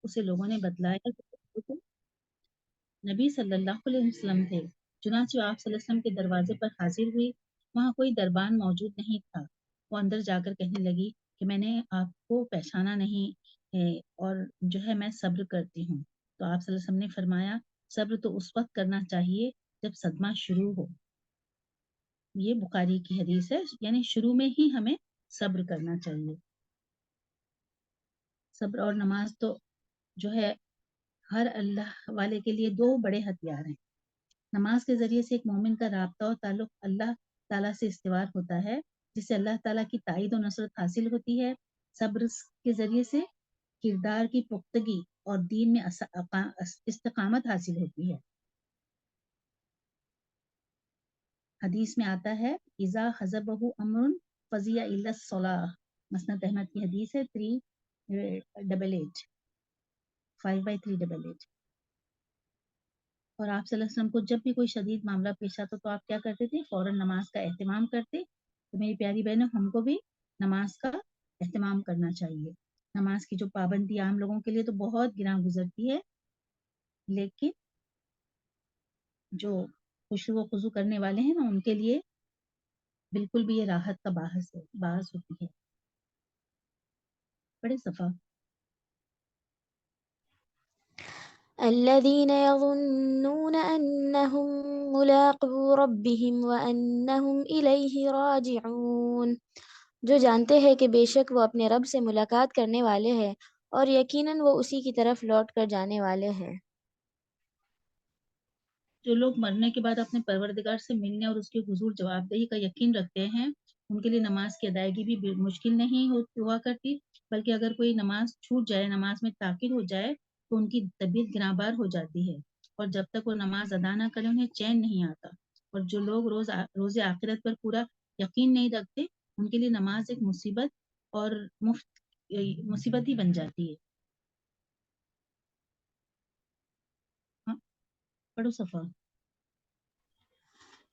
اسے لوگوں نے بتلایا کہ وہ تو نبی صلی اللہ علیہ وسلم تھے۔ چنانچہ آپ صلی اللہ علیہ وسلم کے دروازے پر حاضر ہوئی، وہاں کوئی دربان موجود نہیں تھا۔ وہ اندر جا کر کہنے لگی کہ میں نے آپ کو پہچانا نہیں ہے اور جو ہے میں صبر کرتی ہوں۔ تو آپ صلی اللہ علیہ وسلم نے فرمایا صبر تو اس وقت کرنا چاہیے جب صدمہ شروع ہو۔ یہ بخاری کی حدیث ہے، یعنی شروع میں ہی ہمیں صبر کرنا چاہیے۔ صبر اور نماز تو جو ہے ہر اللہ والے کے لیے دو بڑے ہتھیار ہیں۔ نماز کے ذریعے سے ایک مومن کا رابطہ اور تعلق اللہ تعالیٰ سے استوار ہوتا ہے، جس سے اللہ تعالیٰ کی تائید و نصرت حاصل ہوتی ہے۔ صبر کے ذریعے سے کردار کی پختگی اور دین میں استقامت حاصل ہوتی ہے۔ حدیث میں آتا ہے اذا حزبہ امر فزع الا الصلاۃ، مسند احمد کی حدیث ہے 388 5/388۔ اور آپ صلی اللہ علیہ وسلم کو جب بھی کوئی شدید معاملہ پیش آتا تو آپ کیا کرتے تھے؟ فوراً نماز کا اہتمام کرتے۔ تو میری پیاری بہنوں، ہم کو بھی نماز کا اہتمام کرنا چاہیے۔ نماز کی جو پابندی عام لوگوں کے لیے تو بہت گراں گزرتی ہے، لیکن جو خشوع و خضوع کرنے والے ہیں نا ان کے لیے بالکل بھی یہ راحت کا باعث ہوتی ہے۔ بڑے صفا الذين يظنون أنهم ملاقو ربهم وأنهم إليه راجعون، جو جانتے ہیں کہ بے شک وہ اپنے رب سے ملاقات کرنے والے ہیں اور یقیناً وہ اسی کی طرف لوٹ کر جانے والے ہیں۔ جو لوگ مرنے کے بعد اپنے پروردگار سے ملنے اور اس کے حضور جواب دہی کا یقین رکھتے ہیں، ان کے لیے نماز کی ادائیگی بھی مشکل نہیں ہوا کرتی، بلکہ اگر کوئی نماز چھوٹ جائے، نماز میں تاخیر ہو جائے تو ان کی طبیعت گراں بار ہو جاتی ہے، اور جب تک وہ نماز ادا نہ کرے انہیں چین نہیں آتا۔ اور جو لوگ روز آخرت پر پورا یقین نہیں رکھتے، ان کے لیے نماز ایک مصیبت اور مصیبت ہی بن جاتی ہے۔ ہاں، پڑھو صفا۔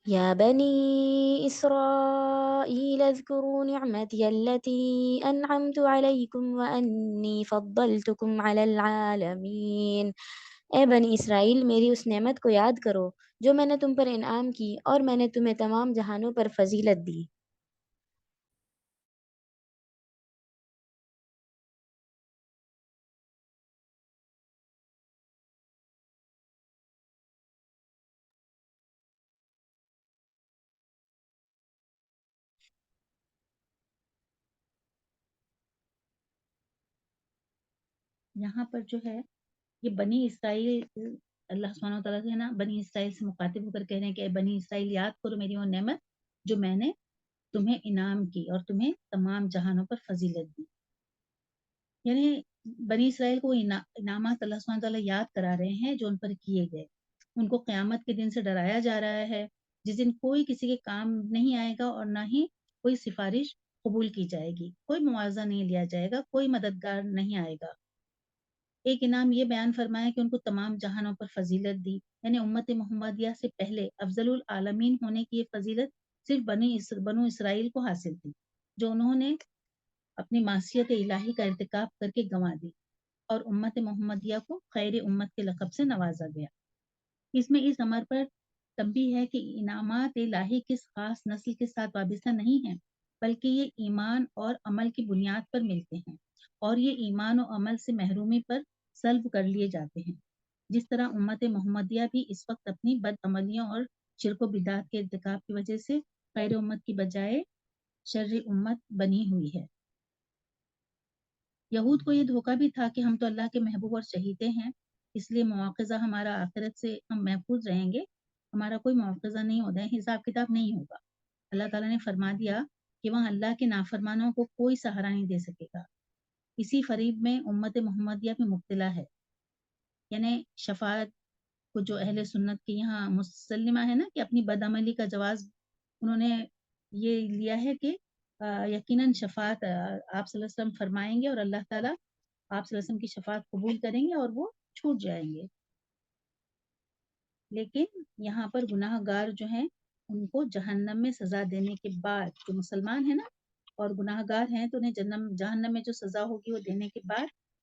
يا بني إسرائيل اذكروا نعمتي التي أنعمت عليكم وأني فضلتكم على العالمين۔ اے بنی اسرائیل، میری اس نعمت کو یاد کرو جو میں نے تم پر انعام کی اور میں نے تمہیں تمام جہانوں پر فضیلت دی۔ یہاں پر جو ہے یہ بنی اسرائیل، اللہ سبحانہ وتعالیٰ سے نا بنی اسرائیل سے مخاطب ہو کر کہہ رہے ہیں کہ اے بنی اسرائیل، یاد کرو میری وہ نعمت جو میں نے تمہیں انعام کی اور تمہیں تمام جہانوں پر فضیلت دی۔ یعنی بنی اسرائیل کو انعامات اللہ سبحانہ وتعالیٰ یاد کرا رہے ہیں جو ان پر کیے گئے۔ ان کو قیامت کے دن سے ڈرایا جا رہا ہے جس دن کوئی کسی کے کام نہیں آئے گا اور نہ ہی کوئی سفارش قبول کی جائے گی، کوئی معاوضہ نہیں لیا جائے گا، کوئی مددگار نہیں آئے گا۔ ایک انعام یہ بیان فرمایا کہ ان کو تمام جہانوں پر فضیلت دی، یعنی امت محمدیہ سے پہلے افضل العالمین ہونے کی یہ فضیلت صرف بنو اسرائیل کو حاصل تھی، جو انہوں نے اپنی معصیت الہی کا ارتکاب کر کے گنوا دی، اور امت محمدیہ کو خیر امت کے لقب سے نوازا گیا۔ اس میں اس امر پر تنبیہ ہے کہ انعامات الہی کس خاص نسل کے ساتھ وابستہ نہیں ہیں، بلکہ یہ ایمان اور عمل کی بنیاد پر ملتے ہیں، اور یہ ایمان و عمل سے محرومی پر سلب کر لیے جاتے ہیں۔ جس طرح امت محمدیہ بھی اس وقت اپنی بد عملیوں اور شرک و بدعت کے ارتکاب کی وجہ سے خیر امت کی بجائے شر امت بنی ہوئی ہے۔ یہود کو یہ دھوکہ بھی تھا کہ ہم تو اللہ کے محبوب اور چہیتے ہیں، اس لیے مواخذہ ہمارا آخرت سے ہم محفوظ رہیں گے، ہمارا کوئی مواخذہ نہیں ہوتا ہے، حساب کتاب نہیں ہوگا۔ اللہ تعالیٰ نے فرما دیا کہ وہاں اللہ کے نافرمانوں کو کوئی سہارا نہیں دے سکے گا۔ اسی فریب میں امت محمدیہ بھی مبتلا ہے، یعنی شفاعت کو جو اہل سنت کے یہاں مسلمہ ہے نا کہ اپنی بدعملی کا جواز انہوں نے یہ لیا ہے کہ یقیناً شفاعت آپ صلی اللہ علیہ وسلم فرمائیں گے اور اللہ تعالیٰ آپ صلی اللہ علیہ وسلم کی شفاعت قبول کریں گے اور وہ چھوٹ جائیں گے۔ لیکن یہاں پر گناہ گار جو ہیں ان کو جہنم میں سزا دینے کے بعد، جو مسلمان ہیں نا اور گناہ گار ہیں تو انہیں جہنم میں جو سزا ہوگی وہ دینے کے بعد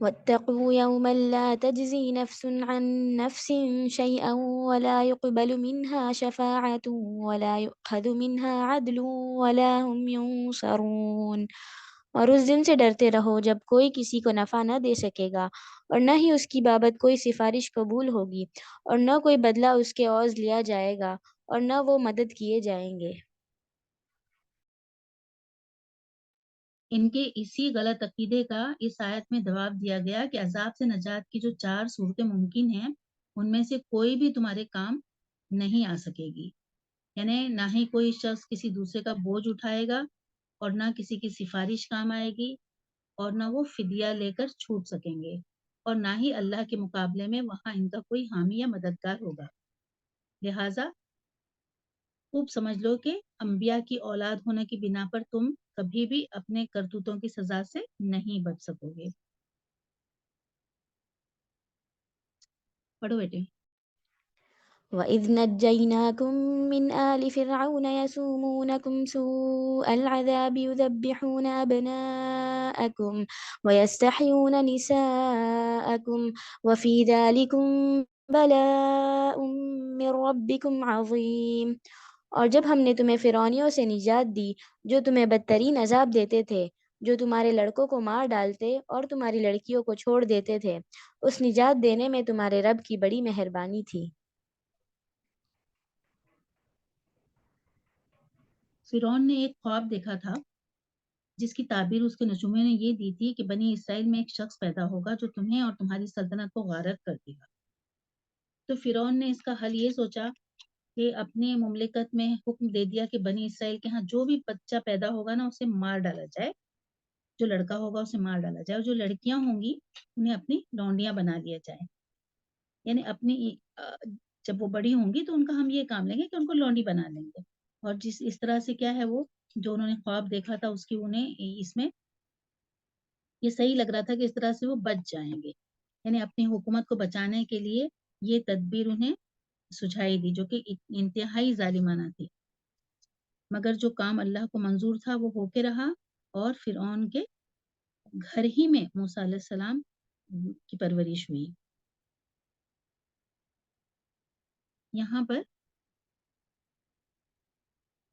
واتقوا يوما لا تجزي نفس عن نفس شيئا ولا يقبل منها شفاعة ولا يؤخذ منها عدل ولا هم ينصرون۔ اور اس دن سے ڈرتے رہو جب کوئی کسی کو نفع نہ دے سکے گا اور نہ ہی اس کی بابت کوئی سفارش قبول ہوگی اور نہ کوئی بدلہ اس کے عوض لیا جائے گا اور نہ وہ مدد کیے جائیں گے۔ ان کے اسی غلط عقیدے کا اس آیت میں جواب دیا گیا کہ عذاب سے نجات کی جو 4 صورتیں ممکن ہیں، ان میں سے کوئی بھی تمہارے کام نہیں آ سکے گی، یعنی نہ ہی کوئی شخص کسی دوسرے کا بوجھ اٹھائے گا اور نہ کسی کی سفارش کام آئے گی اور نہ وہ فدیہ لے کر چھوٹ سکیں گے اور نہ ہی اللہ کے مقابلے میں وہاں ان کا کوئی حامی یا مددگار ہوگا۔ لہٰذا خوب سمجھ لو کہ انبیاء کی اولاد ہونے کی بنا پر تم کبھی بھی اپنے کرتوتوں کی سزا سے نہیں بچ سکو گے۔ پڑھو بیٹے۔ وَإِذْ نَجَّيْنَاكُمْ مِنْ آلِ فِرْعَوْنَ يَسُومُونَكُمْ سُوءَ الْعَذَابِ يُذَبِّحُونَ أَبْنَاءَكُمْ وَيَسْتَحْيُونَ نِسَاءَكُمْ وَفِي ذَلِكُمْ بَلَاءٌ مِّن رَّبِّكُمْ عَظِيمٌ۔ اور جب ہم نے تمہیں فرعونیوں سے نجات دی جو تمہیں بدترین عذاب دیتے تھے، جو تمہارے لڑکوں کو مار ڈالتے اور تمہاری لڑکیوں کو چھوڑ دیتے تھے، اس نجات دینے میں تمہارے رب کی بڑی مہربانی تھی۔ فرعون نے ایک خواب دیکھا تھا جس کی تعبیر اس کے نجومیوں نے یہ دی تھی کہ بنی اسرائیل میں ایک شخص پیدا ہوگا جو تمہیں اور تمہاری سلطنت کو غارت کر دے گا۔ تو فرعون نے اس کا حل یہ سوچا کہ اپنے مملکت میں حکم دے دیا کہ بنی اسرائیل کے ہاں جو بھی بچہ پیدا ہوگا نا اسے مار ڈالا جائے، جو لڑکا ہوگا اسے مار ڈالا جائے، اور جو لڑکیاں ہوں گی انہیں اپنی لونڈیاں بنا لیا جائے، یعنی جب وہ بڑی ہوں گی تو ان کا ہم یہ کام لیں گے کہ ان کو لونڈی بنا لیں گے، اور اس طرح سے کیا ہے وہ جو انہوں نے خواب دیکھا تھا اس کی انہیں اس میں یہ صحیح لگ رہا تھا کہ اس طرح سے وہ بچ جائیں گے، یعنی اپنی حکومت کو بچانے کے لیے یہ تدبیر انہیں سجھائی دی جو کہ انتہائی ظالمانہ تھی، مگر جو کام اللہ کو منظور تھا وہ ہو کے رہا، اور فرعون کے گھر ہی میں موسیٰ علیہ السلام کی پرورش ہوئی۔ یہاں پر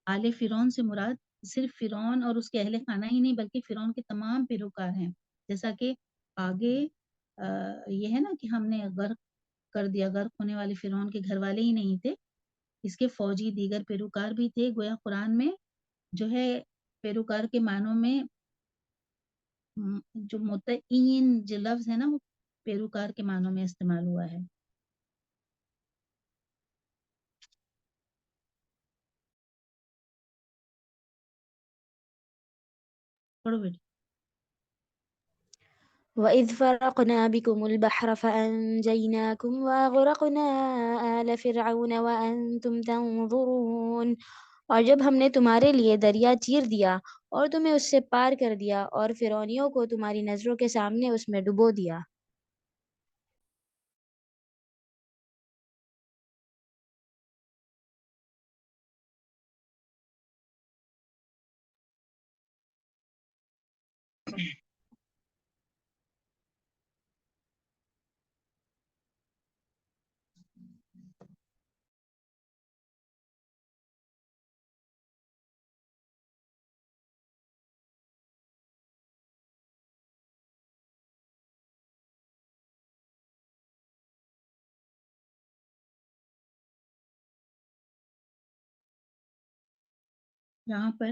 آل فرعون سے مراد صرف فرعون اور اس کے اہل خانہ ہی نہیں بلکہ فرعون کے تمام پیروکار ہیں، جیسا کہ آگے یہ ہے نا کہ ہم نے غرق کر دیا، غرق ہونے والے فرعون کے گھر والے ہی نہیں تھے، اس کے فوجی دیگر پیروکار بھی تھے۔ گویا قرآن میں جو ہے پیروکار کے معنوں میں جو متعین جو لفظ ہے نا وہ پیروکار کے معنوں میں استعمال ہوا ہے۔ پڑھو بیٹا۔ وَإِذْ فَرَقْنَا بِكُمُ الْبَحْرَ فَأَنْجَيْنَاكُمْ وَأَغْرَقْنَا آلَ فِرْعَوْنَ وَأَنْتُمْ تَنْظُرُونَ۔ اور جب ہم نے تمہارے لیے دریا چیر دیا اور تمہیں اس سے پار کر دیا اور فرعونیوں کو تمہاری نظروں کے سامنے اس میں ڈبو دیا۔ یہاں پر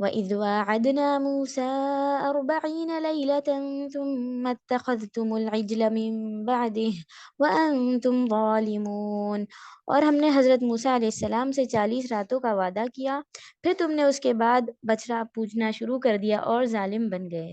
وإذ واعدنا موسى 40 ليلة ثم اتخذتم العجل من بعده وأنتم ظالمون۔ اور ہم نے حضرت موسیٰ علیہ السلام سے 40 راتوں کا وعدہ کیا، پھر تم نے اس کے بعد بچڑا پوجنا شروع کر دیا اور ظالم بن گئے۔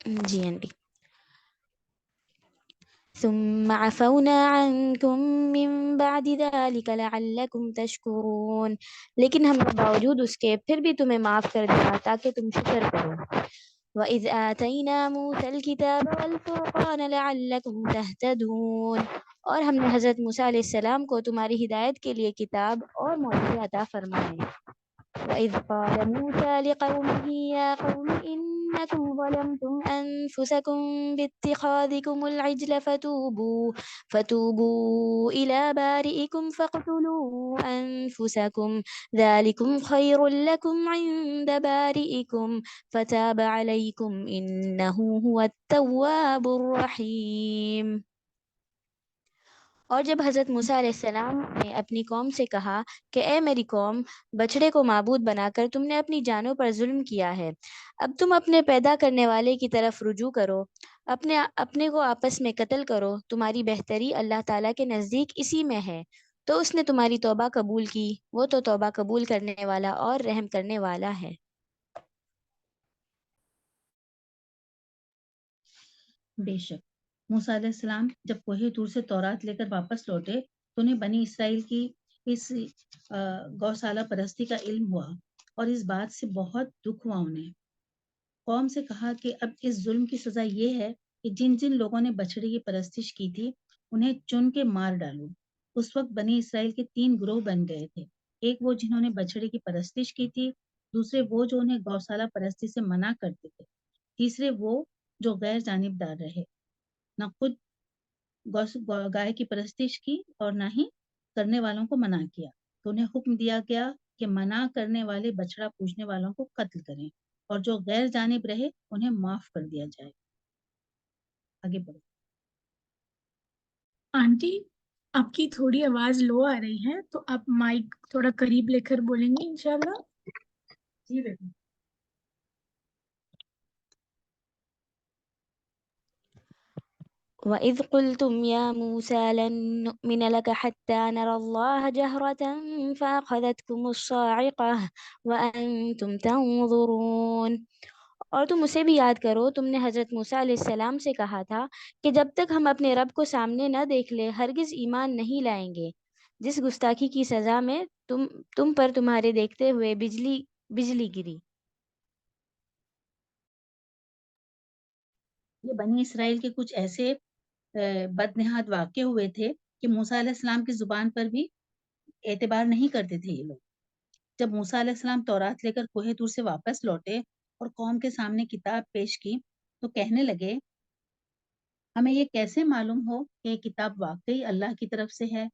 جی آنٹی۔ ثم عفونا عنكم من بعد ذلك لعلكم تشكرون، لیکن ہم نے باوجود اس کے پھر بھی تمہیں معاف کر دیا تاکہ تم شکر کرو۔ وَإِذْ آتَيْنَا مُوسَى الْكِتَابَ وَالْفُرْقَانَ لَعَلَّكُمْ تَهْتَدُونَ، اور ہم نے حضرت موسیٰ علیہ السلام کو تمہاری ہدایت کے لیے کتاب اور معجزے عطا فرمائے۔ وَإِذْ قَالَ مُوسَى لِقَوْمِهِ يَا قَوْمِ إِنَّكُمْ ظَلَمْتُمْ أَنفُسَكُمْ بِاتِّخَاذِكُمُ الْعِجْلَ فَتُوبُوا إِلَى بَارِئِكُمْ فَاقْتُلُوا أَنفُسَكُمْ ذَلِكُمْ خَيْرٌ لَكُمْ عِندَ بَارِئِكُمْ فَتَابَ عَلَيْكُمْ إِنَّهُ هُوَ التَّوَّابُ الرَّحِيمُ۔ اور جب حضرت موسیٰ علیہ السلام نے اپنی قوم سے کہا کہ اے میری قوم، بچڑے کو معبود بنا کر تم نے اپنی جانوں پر ظلم کیا ہے، اب تم اپنے پیدا کرنے والے کی طرف رجوع کرو، اپنے کو آپس میں قتل کرو، تمہاری بہتری اللہ تعالیٰ کے نزدیک اسی میں ہے، تو اس نے تمہاری توبہ قبول کی، وہ تو توبہ قبول کرنے والا اور رحم کرنے والا ہے۔ بے شک موسیٰ علیہ السلام جب کوہ طور سے تورات لے کر واپس لوٹے تو انہیں بنی اسرائیل کی اس گوشالہ پرستی کا علم ہوا اور اس بات سے بہت دکھ ہوا انہیں۔ قوم سے کہا کہ اب اس ظلم کی سزا یہ ہے کہ جن جن لوگوں نے بچڑے کی پرستش کی تھی انہیں چن کے مار ڈالو۔ اس وقت بنی اسرائیل کے 3 گروہ بن گئے تھے، ایک وہ جنہوں نے بچڑے کی پرستش کی تھی، دوسرے وہ جو انہیں گوشالہ پرستی سے منع کرتے تھے، تیسرے وہ جو غیر جانبدار رہے، نہ خود گائے کی پرستش کی اور نہ ہی کرنے والوں کو منع کیا، تو انہیں حکم دیا گیا کہ منع کرنے والے بچڑا پوجنے والوں کو قتل کریں اور جو غیر جانب رہے انہیں معاف کر دیا جائے۔ آگے بڑھو آنٹی آپ کی تھوڑی آواز لو آ رہی ہے، تو آپ مائک تھوڑا قریب لے کر بولیں گے انشاءاللہ؟ جی بیٹا. وَإِذْ قُلْتُمْ يَا مُوسَى لَن نُّؤْمِنَ لَكَ حَتَّى نَرَى اللَّهَ جَهْرَةً فَأَخَذَتْكُمُ الصَّاعِقَةُ وَأَنْتُمْ تَنظُرُونَ۔ اور تم اسے بھی یاد کرو، تم نے حضرت موسیٰ علیہ السلام سے کہا تھا کہ جب تک ہم اپنے رب کو سامنے نہ دیکھ لیں ہرگز ایمان نہیں لائیں گے۔ جس گستاخی کی سزا میں تم پر تمہارے دیکھتے ہوئے بجلی گری۔ یہ بنی اسرائیل کے کچھ ایسے بدنہاد واقع ہوئے تھے کہ موسیٰ علیہ السلام کی زبان پر بھی اعتبار نہیں کرتے تھے یہ لوگ۔ جب موسیٰ علیہ السلام تورات لے کر کوہ طور سے واپس لوٹے اور قوم کے سامنے کتاب پیش کی تو کہنے لگے، ہمیں یہ کیسے معلوم ہو کہ یہ کتاب واقعی اللہ کی طرف سے ہے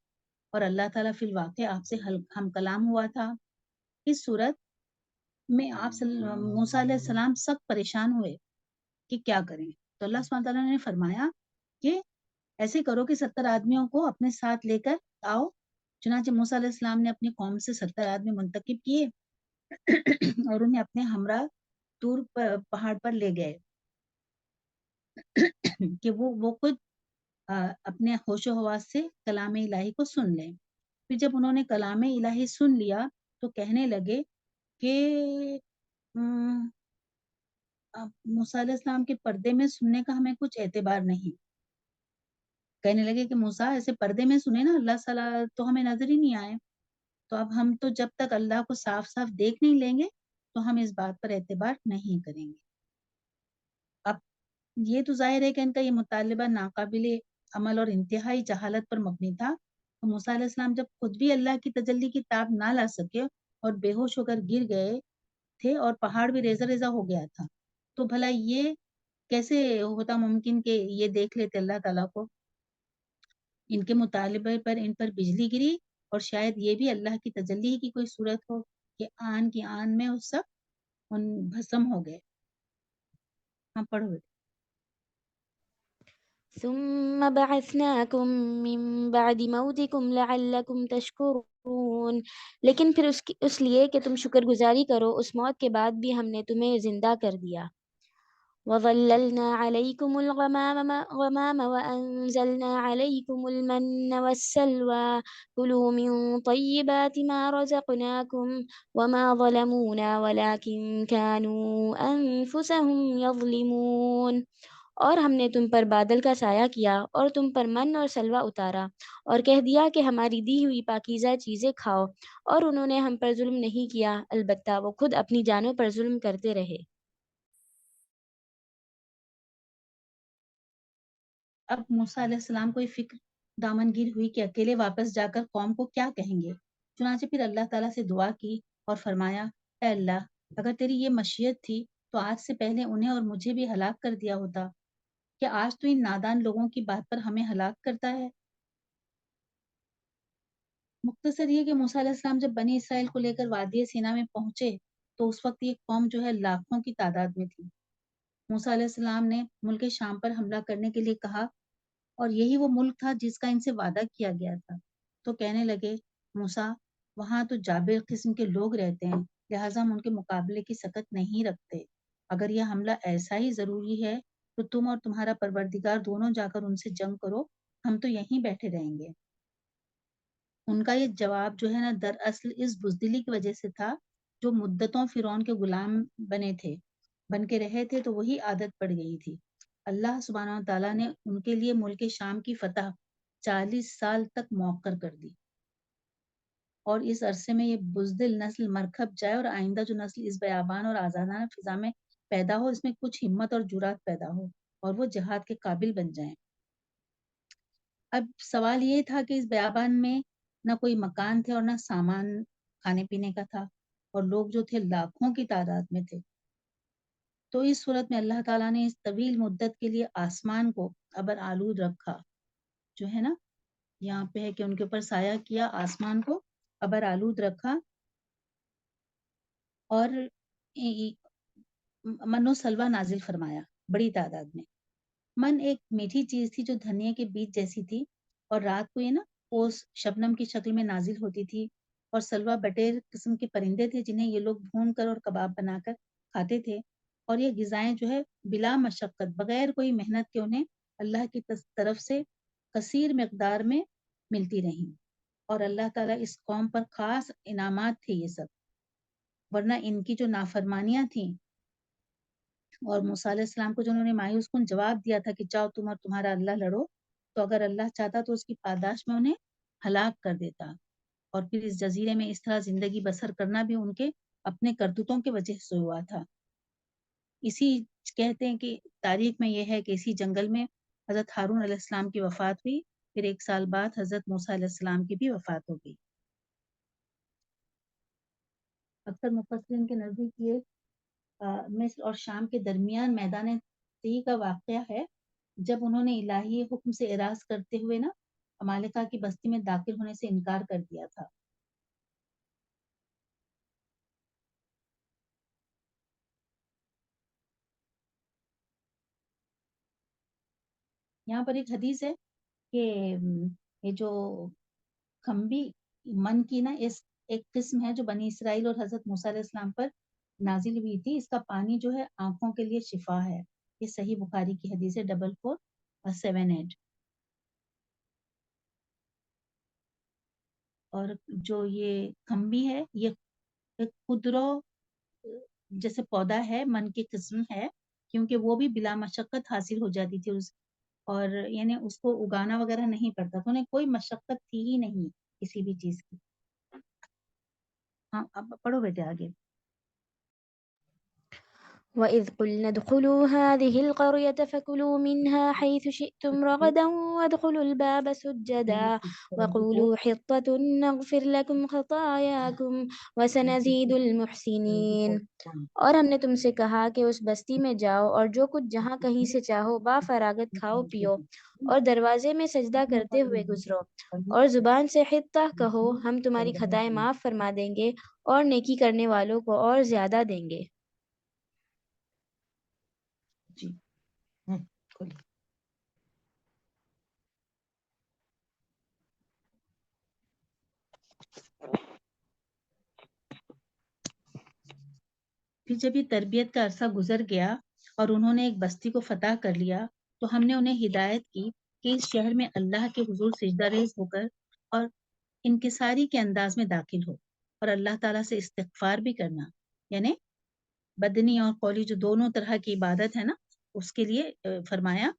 اور اللہ تعالیٰ فی الواقع آپ سے ہم کلام ہوا تھا۔ اس صورت میں آپ موسیٰ علیہ السلام سخت پریشان ہوئے کہ کیا کریں، تو اللہ سبحانہ تعالیٰ نے فرمایا کہ ایسے کرو کہ 70 آدمیوں کو اپنے ساتھ لے کر آؤ۔ چنانچہ موسیٰ علیہ السلام نے اپنی قوم سے 70 آدمی منتخب کیے اور انہیں اپنے ہمراہ طور پہاڑ پر لے گئے کہ وہ خود اپنے ہوش و حواس سے کلام الہی کو سن لیں۔ پھر جب انہوں نے کلام الہی سن لیا تو کہنے لگے کہ موسیٰ علیہ السلام کے پردے میں سننے کا ہمیں کچھ اعتبار نہیں۔ کہنے لگے کہ موسیٰ ایسے پردے میں سنے نا، اللہ تعالیٰ تو ہمیں نظر ہی نہیں آئے، تو اب ہم تو جب تک اللہ کو صاف صاف دیکھ نہیں لیں گے تو ہم اس بات پر اعتبار نہیں کریں گے۔ اب یہ تو ظاہر ہے کہ ان کا یہ مطالبہ ناقابل عمل اور انتہائی جہالت پر مبنی تھا۔ تو موسیٰ علیہ السلام جب خود بھی اللہ کی تجلی کی تاب نہ لا سکے اور بے ہوش ہو کر گر گئے تھے اور پہاڑ بھی ریزہ ریزہ ہو گیا تھا، تو بھلا یہ کیسے ہوتا ممکن کہ یہ دیکھ لیتے اللہ تعالیٰ کو؟ ان کے مطالبے پر ان پر بجلی گری اور شاید یہ بھی اللہ کی تجلی کی کوئی صورت ہو کہ آن کی آن میں اس سب ان بھسم ہو گئے۔ ہاں پڑھو۔ ثم بعثناكم من بعد موتكم لعلكم تشكرون۔ لیکن پھر اس لیے کہ تم شکر گزاری کرو، اس موت کے بعد بھی ہم نے تمہیں زندہ کر دیا۔ وَظَلَّلْنَا عَلَيْكُمُ الْغَمَامَ وَأَنزَلْنَا عَلَيْكُمُ الْمَنَّ وَالسَّلْوَىٰ كُلُوا مِن طَيِّبَاتِ مَا رَزَقْنَاكُمْ وَمَا ظَلَمُونَا وَلَٰكِن كَانُوا أَنفُسَهُمْ يَظْلِمُونَ۔ اور ہم نے تم پر بادل کا سایہ کیا اور تم پر من اور سلوہ اتارا اور کہہ دیا کہ ہماری دی ہوئی پاکیزہ چیزیں کھاؤ، اور انہوں نے ہم پر ظلم نہیں کیا، البتہ وہ خود اپنی جانوں پر ظلم کرتے رہے۔ اب موسیٰ علیہ السلام کو یہ فکر دامنگیر ہوئی کہ اکیلے واپس جا کر قوم کو کیا کہیں گے۔ چنانچہ پھر اللہ تعالیٰ سے دعا کی اور فرمایا، اے اللہ، اگر تیری یہ مشیت تھی تو آج سے پہلے انہیں اور مجھے بھی ہلاک کر دیا ہوتا، کہ آج تو ان نادان لوگوں کی بات پر ہمیں ہلاک کرتا ہے۔ مختصر یہ کہ موسیٰ علیہ السلام جب بنی اسرائیل کو لے کر وادی سینا میں پہنچے تو اس وقت یہ قوم جو ہے لاکھوں کی تعداد میں تھی۔ موسیٰ علیہ السلام نے ملک شام پر حملہ کرنے کے لیے کہا اور یہی وہ ملک تھا جس کا ان سے وعدہ کیا گیا تھا۔ تو کہنے لگے، موسیٰ، وہاں تو جابر قسم کے لوگ رہتے ہیں، لہٰذا ہم ان کے مقابلے کی سکت نہیں رکھتے۔ اگر یہ حملہ ایسا ہی ضروری ہے تو تم اور تمہارا پروردگار دونوں جا کر ان سے جنگ کرو، ہم تو یہیں بیٹھے رہیں گے۔ ان کا یہ جواب جو ہے نا دراصل اس بزدلی کی وجہ سے تھا جو مدتوں فرعون کے غلام بن کے رہے تھے، تو وہی عادت پڑ گئی تھی۔ اللہ سبحانہ و تعالیٰ نے ان کے لیے ملک شام کی فتح 40 سال تک مؤخر کر دی، اور اس عرصے میں یہ بزدل نسل مرکب جائے اور آئندہ جو نسل اس بیابان اور آزادانہ فضا میں پیدا ہو، اس میں کچھ ہمت اور جرات پیدا ہو اور وہ جہاد کے قابل بن جائیں۔ اب سوال یہ تھا کہ اس بیابان میں نہ کوئی مکان تھے اور نہ سامان کھانے پینے کا تھا، اور لوگ جو تھے لاکھوں کی تعداد میں تھے۔ تو اس صورت میں اللہ تعالیٰ نے اس طویل مدت کے لیے آسمان کو ابر آلود رکھا، جو ہے نا یہاں پہ ہے کہ ان کے اوپر سایہ کیا، آسمان کو ابر آلود رکھا، اور من و سلوہ نازل فرمایا بڑی تعداد میں۔ من ایک میٹھی چیز تھی جو دھنیے کے بیج جیسی تھی، اور رات کو یہ نا اوس شبنم کی شکل میں نازل ہوتی تھی، اور سلوا بٹیر قسم کے پرندے تھے جنہیں یہ لوگ بھون کر اور کباب بنا کر کھاتے تھے، اور یہ غذائیں جو ہے بلا مشقت بغیر کوئی محنت کے انہیں اللہ کی طرف سے کثیر مقدار میں ملتی رہیں، اور اللہ تعالیٰ اس قوم پر خاص انعامات تھے یہ سب، ورنہ ان کی جو نافرمانیاں تھیں اور موسیٰ علیہ السلام کو جو انہوں نے مایوس کن جواب دیا تھا کہ جاؤ تم اور تمہارا اللہ لڑو، تو اگر اللہ چاہتا تو اس کی پاداش میں انہیں ہلاک کر دیتا، اور پھر اس جزیرے میں اس طرح زندگی بسر کرنا بھی ان کے اپنے کرتوتوں کی وجہ سے ہوا تھا۔ اسی کہتے ہیں کہ تاریخ میں یہ ہے کہ اسی جنگل میں حضرت ہارون علیہ السلام کی وفات ہوئی، پھر 1 سال بعد حضرت موسیٰ علیہ السلام کی بھی وفات ہو گئی۔ اکثر مفسرین کے نزدیک یہ مصر اور شام کے درمیان میدان طی کا واقعہ ہے، جب انہوں نے الہی حکم سے اعراض کرتے ہوئے نا عمالقہ کی بستی میں داخل ہونے سے انکار کر دیا تھا۔ یہاں پر ایک حدیث ہے کہ یہ جو کھمبی من کی نا اس ایک قسم ہے جو بنی اسرائیل اور حضرت موسیٰ علیہ السلام پر نازل ہوئی تھی، اس کا پانی جو ہے آنکھوں کے لیے شفا ہے، یہ صحیح بخاری کی حدیث ہے 4478۔ اور جو یہ کھمبی ہے یہ ایک خودرو جیسے پودا ہے، من کی قسم ہے، کیونکہ وہ بھی بلا مشقت حاصل ہو جاتی تھی اور یعنی اس کو اگانا وغیرہ نہیں پڑتا تھا، انہیں کوئی مشقت تھی ہی نہیں کسی بھی چیز کی۔ ہاں اب پڑھو بیٹے آگے۔ وَإِذْ قُلْنَا ادْخُلُوا هَٰذِهِ الْقَرْيَةَ فَكُلُوا مِنْهَا حَيْثُ شِئْتُمْ رَغَدًا وَادْخُلُوا الْبَابَ سُجَّدًا وَقُولُوا حِطَّةٌ نَغْفِرْ لَكُمْ خَطَايَاكُمْ وَسَنَزِيدُ الْمُحْسِنِينَ۔ اور ہم نے تم سے کہا کہ اس بستی میں جاؤ اور جو کچھ جہاں کہیں سے چاہو با فراغت کھاؤ پیو، اور دروازے میں سجدہ کرتے ہوئے گزرو، اور زبان سے حطہ کہو، ہم تمہاری خطائیں معاف فرما دیں گے اور نیکی کرنے والوں کو اور زیادہ دیں گے۔ جی کھولیے۔ پھر جب یہ تربیت کا عرصہ گزر گیا اور انہوں نے ایک بستی کو فتح کر لیا، تو ہم نے انہیں ہدایت کی کہ اس شہر میں اللہ کے حضور سجدہ ریز ہو کر اور انکساری کے انداز میں داخل ہو، اور اللہ تعالیٰ سے استغفار بھی کرنا، یعنی بدنی اور قولی جو دونوں طرح کی عبادت ہے نا، اس کے لیے فرمایا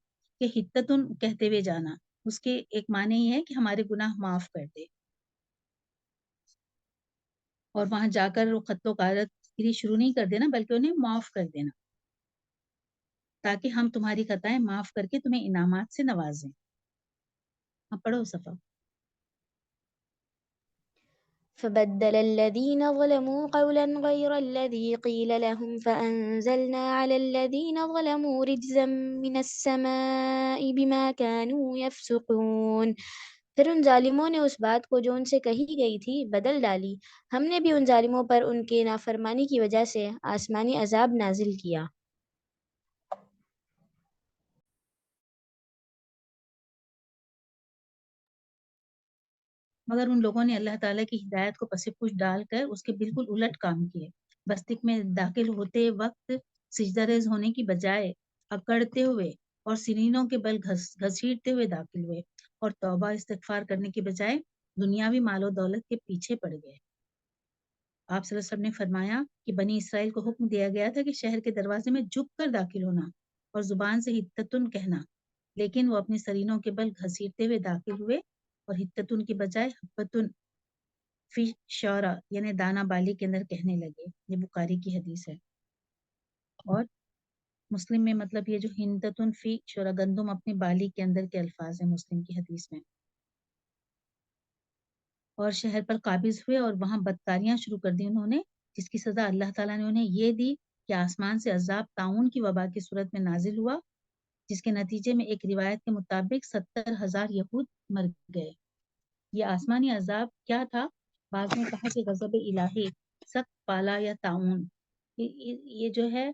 کہ حتتن کہتے ہوئے جانا، اس کے ایک معنی یہ ہے کہ ہمارے گناہ معاف کر دے، اور وہاں جا کر وہ خط و غارت گری شروع نہیں کر دینا بلکہ انہیں معاف کر دینا، تاکہ ہم تمہاری خطائیں معاف کر کے تمہیں انعامات سے نوازیں۔ اب پڑھو صفحہ۔ فبدل الذين ظلموا قولا غير الذي قيل لهم فأنزلنا على الذين ظلموا رجزا من السماء بما كانوا يفسقون۔ پھر ان ظالموں نے اس بات کو جو ان سے کہی گئی تھی بدل ڈالی، ہم نے بھی ان ظالموں پر ان کے نافرمانی کی وجہ سے آسمانی عذاب نازل کیا۔ مگر ان لوگوں نے اللہ تعالیٰ کی ہدایت کو پس پوچھ ڈال کر اس کے بالکل الٹ کام کیے، بستک میں داخل ہوتے وقت سجدہ ریز ہونے کی بجائے اکڑتے ہوئے اور سنینوں کے بل گھسیٹتے ہوئے داخل ہوئے، اور توبہ استغفار کرنے کے بجائے دنیاوی مال و دولت کے پیچھے پڑ گئے۔ آپ صلی اللہ علیہ وسلم نے فرمایا کہ بنی اسرائیل کو حکم دیا گیا تھا کہ شہر کے دروازے میں جھک کر داخل ہونا اور زبان سے حتتن کہنا، لیکن وہ اپنی سرینوں کے بل گھسیٹتے ہوئے داخل ہوئے اور حتتن کی بجائے حبتن فی شورا یعنی دانا بالی کے اندر کہنے لگے۔ یہ بخاری کی حدیث ہے، اور مسلم میں مطلب یہ جو ہندتن فی شورا گندم اپنی بالی کے اندر کے الفاظ ہیں مسلم کی حدیث میں۔ اور شہر پر قابض ہوئے اور وہاں بدکاریاں شروع کر دی انہوں نے، جس کی سزا اللہ تعالیٰ نے انہیں یہ دی کہ آسمان سے عذاب طاعون کی وبا کی صورت میں نازل ہوا، جس کے نتیجے میں ایک روایت کے مطابق 70,000 یہود مر گئے۔ یہ آسمانی عذاب کیا تھا؟ بعض نے کہا کہ غضب الہی، سخت پالا یا طاعون۔ یہ جو ہے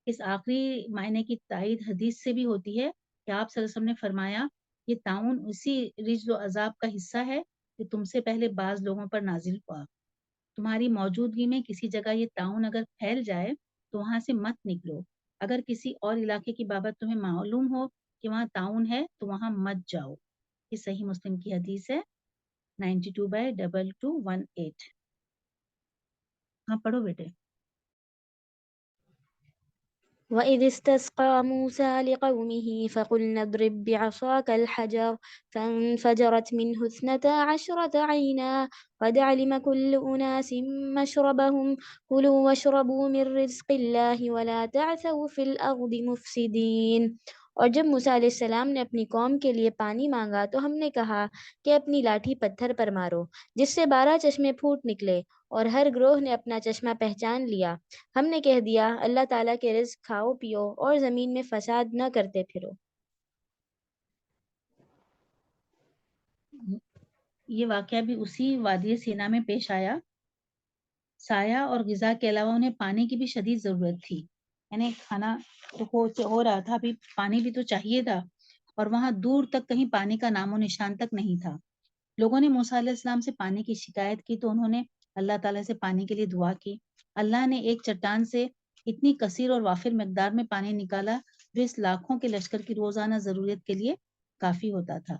اس آخری معنی کی تائید حدیث سے بھی ہوتی ہے کہ آپ صلی اللہ علیہ وسلم نے فرمایا یہ تعاون اسی رجز و عذاب کا حصہ ہے کہ تم سے پہلے بعض لوگوں پر نازل ہوا۔ تمہاری موجودگی میں کسی جگہ یہ تعاون اگر پھیل جائے تو وہاں سے مت نکلو۔ اگر کسی اور علاقے کی بابت تمہیں معلوم ہو کہ وہاں تعاون ہے تو وہاں مت جاؤ۔ یہ صحیح مسلم کی حدیث ہے 92/2218۔ ہاں پڑھو بیٹے۔ وَإِذِ اسْتَسْقَىٰ مُوسَىٰ لِقَوْمِهِ فَقُلْنَا اضْرِب بِّعَصَاكَ الْحَجَرَ فَانفَجَرَتْ مِنْهُ اثْنَتَا عَشْرَةَ عَيْنًا قَدْ عَلِمَ كُلُّ أُنَاسٍ مَّشْرَبَهُمْ كُلُوا وَاشْرَبُوا مِن رِّزْقِ اللَّهِ وَلَا تَعْثَوْا فِي الْأَرْضِ مُفْسِدِينَ۔ اور جب موسیٰ علیہ السلام نے اپنی قوم کے لیے پانی مانگا تو ہم نے کہا کہ اپنی لاٹھی پتھر پر مارو جس سے 12 چشمے پھوٹ نکلے، اور ہر گروہ نے اپنا چشمہ پہچان لیا۔ ہم نے کہہ دیا اللہ تعالیٰ کے رزق کھاؤ پیو اور زمین میں فساد نہ کرتے پھرو۔ یہ واقعہ بھی اسی وادی سینا میں پیش آیا۔ سایہ اور غذا کے علاوہ انہیں پانی کی بھی شدید ضرورت تھی، یعنی کھانا تو ہو رہا تھا، ابھی پانی بھی تو چاہیے تھا، اور وہاں دور تک کہیں پانی کا نام و نشان تک نہیں تھا۔ لوگوں نے موسیٰ علیہ السلام سے پانی کی شکایت کی تو انہوں نے اللہ تعالیٰ سے پانی کے لیے دعا کی۔ اللہ نے ایک چٹان سے اتنی کثیر اور وافر مقدار میں پانی نکالا جو اس لاکھوں کے لشکر کی روزانہ ضرورت کے لیے کافی ہوتا تھا۔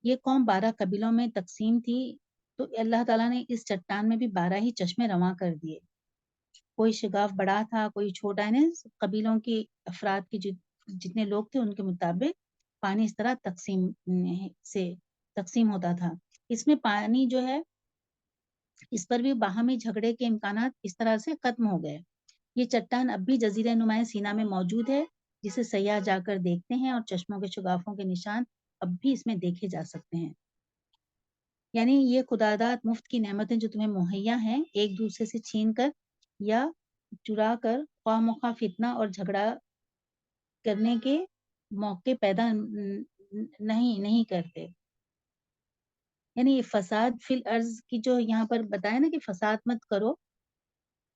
یہ قوم 12 قبیلوں میں تقسیم تھی تو اللہ تعالیٰ نے اس چٹان میں بھی 12 ہی چشمے رواں کر دیے۔ کوئی شگاف بڑا تھا، کوئی چھوٹا، یعنی قبیلوں کی افراد کی جتنے لوگ تھے ان کے مطابق پانی اس طرح تقسیم ہوتا تھا۔ اس میں پانی جو ہے اس پر بھی باہمی جھگڑے کے امکانات اس طرح سے ختم ہو گئے۔ یہ چٹان اب بھی جزیرہ نمایاں سینا میں موجود ہے جسے سیاح جا کر دیکھتے ہیں، اور چشموں کے شگافوں کے نشان اب بھی اس میں دیکھے جا سکتے ہیں۔ یعنی یہ خداداد مفت کی نعمتیں جو تمہیں مہیا ہیں، ایک دوسرے سے چھین کر یا چرا کر خواہ مخواہ فتنہ اور جھگڑا کرنے کے موقع پیدا نہیں کرتے۔ یعنی فساد فی الارض کی جو یہاں پر بتایا نا کہ فساد مت کرو،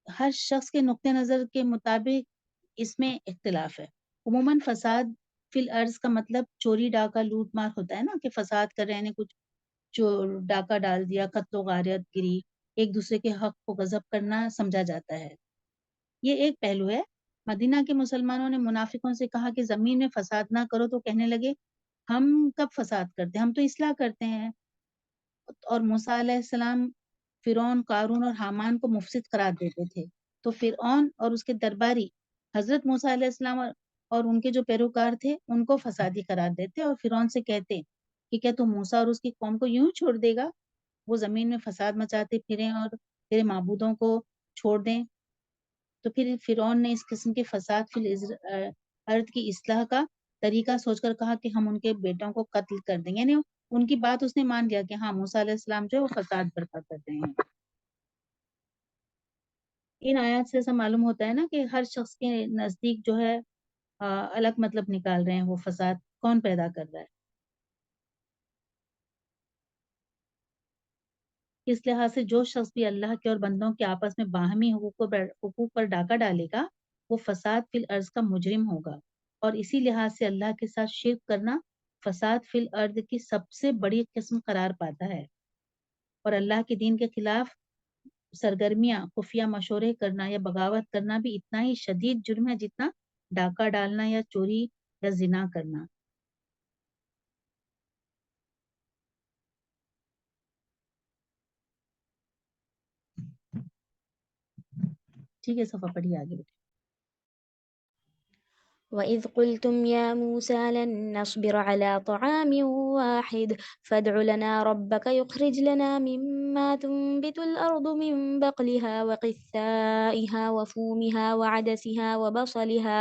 ہر شخص کے نقطہ نظر کے مطابق اس میں اختلاف ہے۔ عموماً فساد فی الارض کا مطلب چوری ڈاکہ لوٹ مار ہوتا ہے نا، کہ فساد کر رہے ہیں، کچھ ڈاکہ ڈال دیا، قتل و غارت گری، ایک دوسرے کے حق کو غصب کرنا سمجھا جاتا ہے۔ یہ ایک پہلو ہے۔ مدینہ کے مسلمانوں نے منافقوں سے کہا کہ زمین میں فساد نہ کرو، تو کہنے لگے ہم کب فساد کرتے ہیں، ہم تو اصلاح کرتے ہیں۔ اور موسیٰ علیہ السلام فرعون، قارون اور حامان کو مفسد قرار دیتے تھے، تو فرعون اور اس کے درباری حضرت موسیٰ علیہ السلام اور ان کے جو پیروکار تھے ان کو فسادی قرار دیتے اور فرعون سے کہتے کہ کیا تم موسیٰ اور اس کی قوم کو یوں چھوڑ دے گا، وہ زمین میں فساد مچاتے پھریں اور تیرے معبودوں کو چھوڑ دیں۔ تو پھر فرعون نے اس قسم کے فساد فی الارض کی اصلاح کا طریقہ سوچ کر کہا کہ ہم ان کے بیٹوں کو قتل کر دیں گے، یعنی ان کی بات اس نے مان لیا کہ ہاں موسیٰ علیہ السلام جو ہے وہ فساد برپا کرتے ہیں۔ ان آیات سے ایسا معلوم ہوتا ہے نا کہ ہر شخص کے نزدیک جو ہے الگ مطلب نکال رہے ہیں، وہ فساد کون پیدا کر رہا ہے۔ اس لحاظ سے جو شخص بھی اللہ کے اور بندوں کے آپس میں باہمی حقوق پر ڈاکہ ڈالے گا وہ فساد فی الارض کا مجرم ہوگا، اور اسی لحاظ سے اللہ کے ساتھ شرک کرنا فساد فی الارض کی سب سے بڑی قسم قرار پاتا ہے۔ اور اللہ کے دین کے خلاف سرگرمیاں، خفیہ مشورے کرنا یا بغاوت کرنا بھی اتنا ہی شدید جرم ہے جتنا ڈاکہ ڈالنا یا چوری یا زنا کرنا۔ ٹھیک ہے، صفحہ پڑھیے آگے۔ وَإِذْ قُلْتُمْ يَا مُوسَىٰ لَن نَّصْبِرَ عَلَىٰ طَعَامٍ وَاحِدٍ فَادْعُ لَنَا رَبَّكَ يُخْرِجْ لَنَا مِمَّا تُنبِتُ الْأَرْضُ مِن بَقْلِهَا وَقِثَّائِهَا وَفُومِهَا وَعَدَسِهَا وَبَصَلِهَا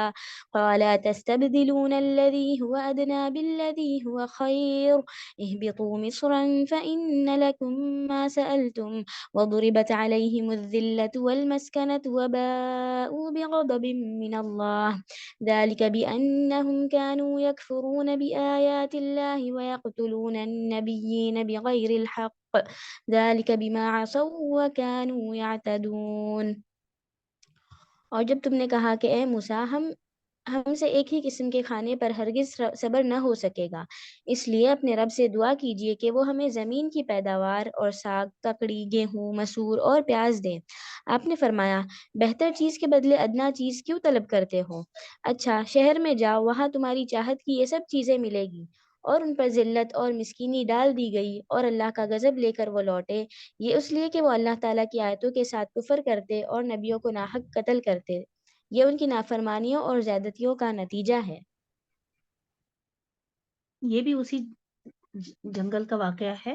قَالَ أَتَسْتَبْدِلُونَ الَّذِي هُوَ أَدْنَىٰ بِالَّذِي هُوَ خَيْرٌ اهْبِطُوا مِصْرًا فَإِنَّ لَكُم مَّا سَأَلْتُمْ وَضُرِبَتْ عَلَيْهِمُ الذِّلَّةُ وَالْمَسْكَنَةُ وَبَاءُوا بِغَضَبٍ مِّنَ اللَّهِ ذلك بأنهم كانوا يكفرون بآيات الله ويقتلون النبيين بغير الحق ذلك بما عصوا وكانوا يعتدون۔ اور جب تم نے کہا کہ اے موسیٰ ہم ہم سے ایک ہی قسم کے کھانے پر ہرگز صبر نہ ہو سکے گا، اس لیے اپنے رب سے دعا کیجیے کہ وہ ہمیں زمین کی پیداوار اور ساگ، ککڑی، گیہوں، مسور اور پیاز دیں۔ آپ نے فرمایا، بہتر چیز کے بدلے ادنا چیز کیوں طلب کرتے ہو؟ اچھا، شہر میں جاؤ، وہاں تمہاری چاہت کی یہ سب چیزیں ملے گی، اور ان پر ذلت اور مسکینی ڈال دی گئی اور اللہ کا غضب لے کر وہ لوٹے، یہ اس لیے کہ وہ اللہ تعالیٰ کی آیتوں کے ساتھ کفر کرتے اور نبیوں کو ناحق قتل کرتے۔ یہ ان کی نافرمانیوں اور زیادتیوں کا نتیجہ ہے۔ یہ بھی اسی جنگل کا واقعہ ہے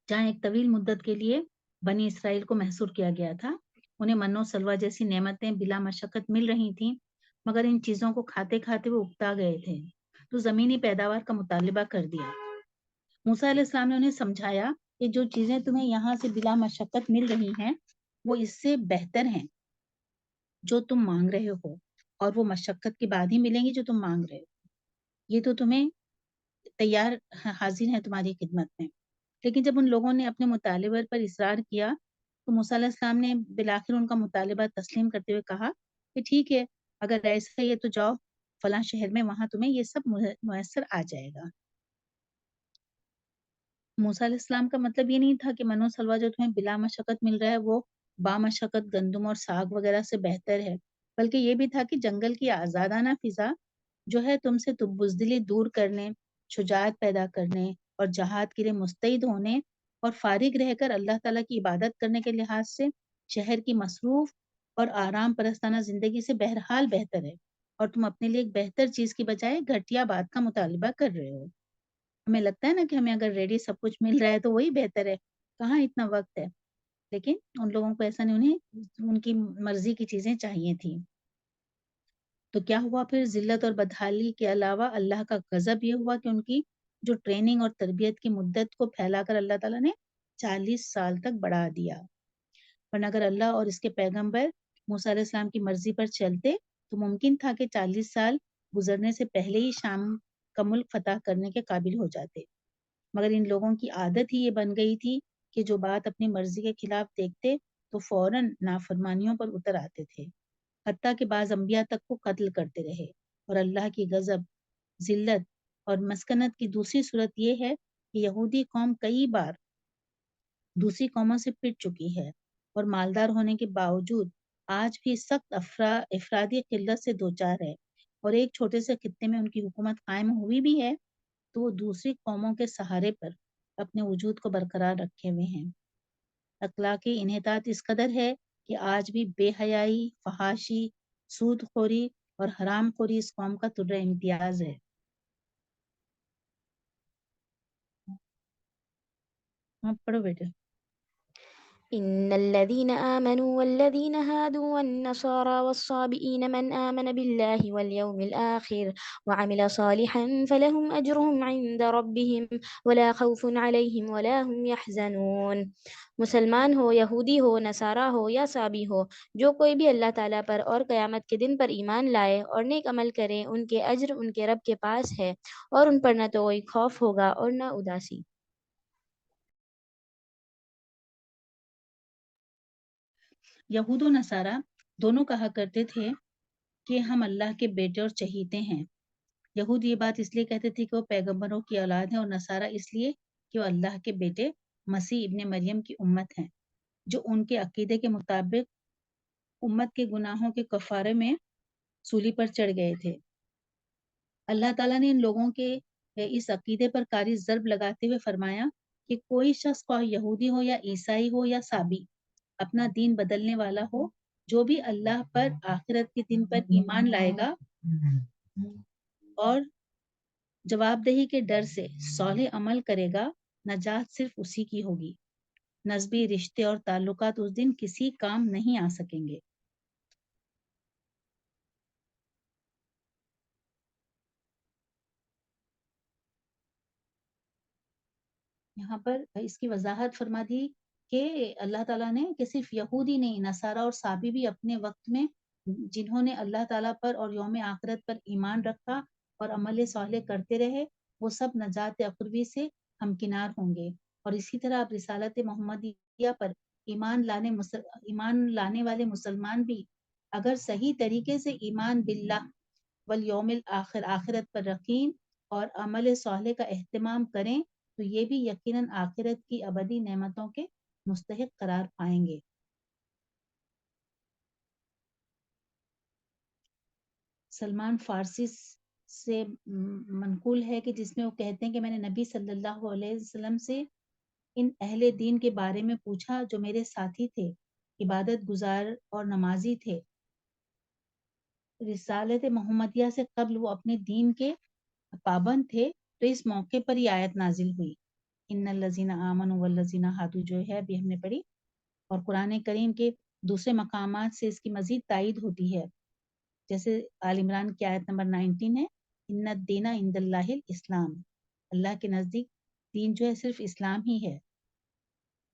جہاں ایک طویل مدت کے لیے بنی اسرائیل کو محصور کیا گیا تھا۔ انہیں من و سلوہ جیسی نعمتیں بلا مشقت مل رہی تھیں، مگر ان چیزوں کو کھاتے کھاتے وہ اکتا گئے تھے تو زمینی پیداوار کا مطالبہ کر دیا۔ موسیٰ علیہ السلام نے انہیں سمجھایا کہ جو چیزیں تمہیں یہاں سے بلا مشقت مل رہی ہیں وہ اس سے بہتر ہیں جو تم مانگ رہے ہو، اور وہ مشقت کے بعد ہی ملیں گی جو تم مانگ رہے ہو۔ یہ تو تمہیں تیار حاضر ہیں تمہاری خدمت میں۔ لیکن جب ان لوگوں نے اپنے مطالبے پر اصرار کیا تو موسیٰ علیہ السلام نے بالآخر ان کا مطالبہ تسلیم کرتے ہوئے کہا کہ ٹھیک ہے، اگر ایسا ہے تو جاؤ فلاں شہر میں، وہاں تمہیں یہ سب میسر آ جائے گا۔ موسیٰ علیہ السلام کا مطلب یہ نہیں تھا کہ منو سلوا جو تمہیں بلا مشقت مل رہا ہے وہ با مشقت گندم اور ساگ وغیرہ سے بہتر ہے، بلکہ یہ بھی تھا کہ جنگل کی آزادانہ فضا جو ہے تم سے بزدلی دور کرنے، شجاعت پیدا کرنے اور جہاد کے لیے مستعد ہونے اور فارغ رہ کر اللہ تعالیٰ کی عبادت کرنے کے لحاظ سے شہر کی مصروف اور آرام پرستانہ زندگی سے بہرحال بہتر ہے، اور تم اپنے لیے ایک بہتر چیز کی بجائے گھٹیا بات کا مطالبہ کر رہے ہو۔ ہمیں لگتا ہے نا کہ ہمیں اگر ریڈی سب کچھ مل رہا ہے تو وہی بہتر ہے، کہاں اتنا وقت ہے، لیکن ان لوگوں کو ایسا نہیں، انہیں ان کی مرضی کی چیزیں چاہیے تھیں۔ تو کیا ہوا پھر؟ ذلت اور بدحالی کے علاوہ اللہ کا غضب یہ ہوا کہ ان کی جو ٹریننگ اور تربیت کی مدت کو پھیلا کر اللہ تعالیٰ نے 40 سال تک بڑھا دیا۔ ورنہ اگر اللہ اور اس کے پیغمبر موسیٰ علیہ السلام کی مرضی پر چلتے تو ممکن تھا کہ 40 سال گزرنے سے پہلے ہی شام کا ملک فتح کرنے کے قابل ہو جاتے، مگر ان لوگوں کی عادت ہی یہ بن گئی تھی کہ جو بات اپنی مرضی کے خلاف دیکھتے تو فوراً نافرمانیوں پر اتر آتے تھے، حتیٰ کہ بعض انبیاء تک کو قتل کرتے رہے۔ اور اللہ کی غضب، ذلت اور مسکنت کی دوسری صورت یہ ہے کہ یہودی قوم کئی بار دوسری قوموں سے پٹ چکی ہے اور مالدار ہونے کے باوجود آج بھی سخت افرادی قلت سے دوچار ہے، اور ایک چھوٹے سے خطے میں ان کی حکومت قائم ہوئی بھی ہے تو وہ دوسری قوموں کے سہارے پر اپنے وجود کو برقرار رکھے ہوئے ہیں۔ اخلاقی انحطاط اس قدر ہے کہ آج بھی بے حیائی، فحاشی، سود خوری اور حرام خوری اس قوم کا طرہ امتیاز ہے۔ ہاں پڑھو بیٹے۔ إن الذين آمنوا والذين هادوا والنصارى والصابئين من آمن بالله واليوم الآخر وعمل صالحا فلهم أجرهم عند ربهم ولا خوف عليهم ولا هم يحزنون۔ مسلمان ہو، یہودی ہو، نصارہ ہو یا صابی ہو، جو کوئی بھی اللہ تعالیٰ پر اور قیامت کے دن پر ایمان لائے اور نیک عمل کرے، ان کے اجر ان کے رب کے پاس ہے، اور ان پر نہ تو کوئی خوف ہوگا اور نہ اداسی۔ یہود و نصارہ دونوں کہا کرتے تھے کہ ہم اللہ کے بیٹے اور چہیتے ہیں۔ یہود یہ بات اس لیے کہتے تھے کہ وہ پیغمبروں کی اولاد ہیں، اور نصارہ اس لیے کہ وہ اللہ کے بیٹے مسیح ابن مریم کی امت ہیں، جو ان کے عقیدے کے مطابق امت کے گناہوں کے کفارے میں سولی پر چڑھ گئے تھے۔ اللہ تعالیٰ نے ان لوگوں کے اس عقیدے پر کاری ضرب لگاتے ہوئے فرمایا کہ کوئی شخص خواہ یہودی ہو یا عیسائی ہو یا صابی، اپنا دین بدلنے والا ہو، جو بھی اللہ پر، آخرت کے دن پر ایمان لائے گا اور جواب دہی کے ڈر سے صالح عمل کرے گا، نجات صرف اسی کی ہوگی۔ نسبی رشتے اور تعلقات اس دن کسی کام نہیں آ سکیں گے۔ یہاں پر اس کی وضاحت فرما دی کہ اللہ تعالیٰ نے کہ صرف یہودی نہیں، نصارہ اور صابی بھی اپنے وقت میں جنہوں نے اللہ تعالیٰ پر اور یوم آخرت پر ایمان رکھا اور عمل صالح کرتے رہے، وہ سب نجات اخروی سے ہمکنار ہوں گے۔ اور اسی طرح اب رسالت محمدیہ پر ایمان لانے والے مسلمان بھی اگر صحیح طریقے سے ایمان باللہ والیوم الآخر آخرت پر رکھیں اور عمل صالح کا اہتمام کریں تو یہ بھی یقیناً آخرت کی ابدی نعمتوں کے مستحق قرار پائیں گے۔ سلمان فارسی سے منقول ہے کہ جس میں وہ کہتے ہیں کہ میں نے نبی صلی اللہ علیہ وسلم سے ان اہل دین کے بارے میں پوچھا جو میرے ساتھی تھے، عبادت گزار اور نمازی تھے۔ رسالت محمدیہ سے قبل وہ اپنے دین کے پابند تھے، تو اس موقع پر یہ آیت نازل ہوئی، ان الذین آمنوا والذین ہادوا جو ہے ابھی ہم نے پڑھی، اور قرآن کریم کے دوسرے مقامات سے اس کی مزید تائید ہوتی ہے، جیسے آل عمران کی آیت نمبر 19 ہے، ان الدین عند اللہ الاسلام، اللہ کے نزدیک دین جو ہے صرف اسلام ہی ہے،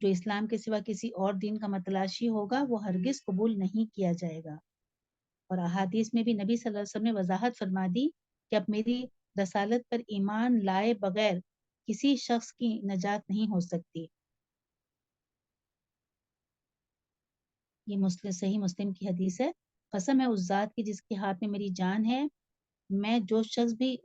جو اسلام کے سوا کسی اور دین کا متلاشی ہوگا وہ ہرگز قبول نہیں کیا جائے گا۔ اور احادیث میں بھی نبی صلی اللہ علیہ وسلم نے وضاحت فرما دی کہ اب میری رسالت پر ایمان لائے بغیر کسی شخص کی نجات نہیں ہو سکتی۔ یہ مسلم صحیح مسلم کی حدیث ہے، قسم ہے اس ذات کی جس کے ہاتھ میں میری جان ہے، میں جو شخص بھی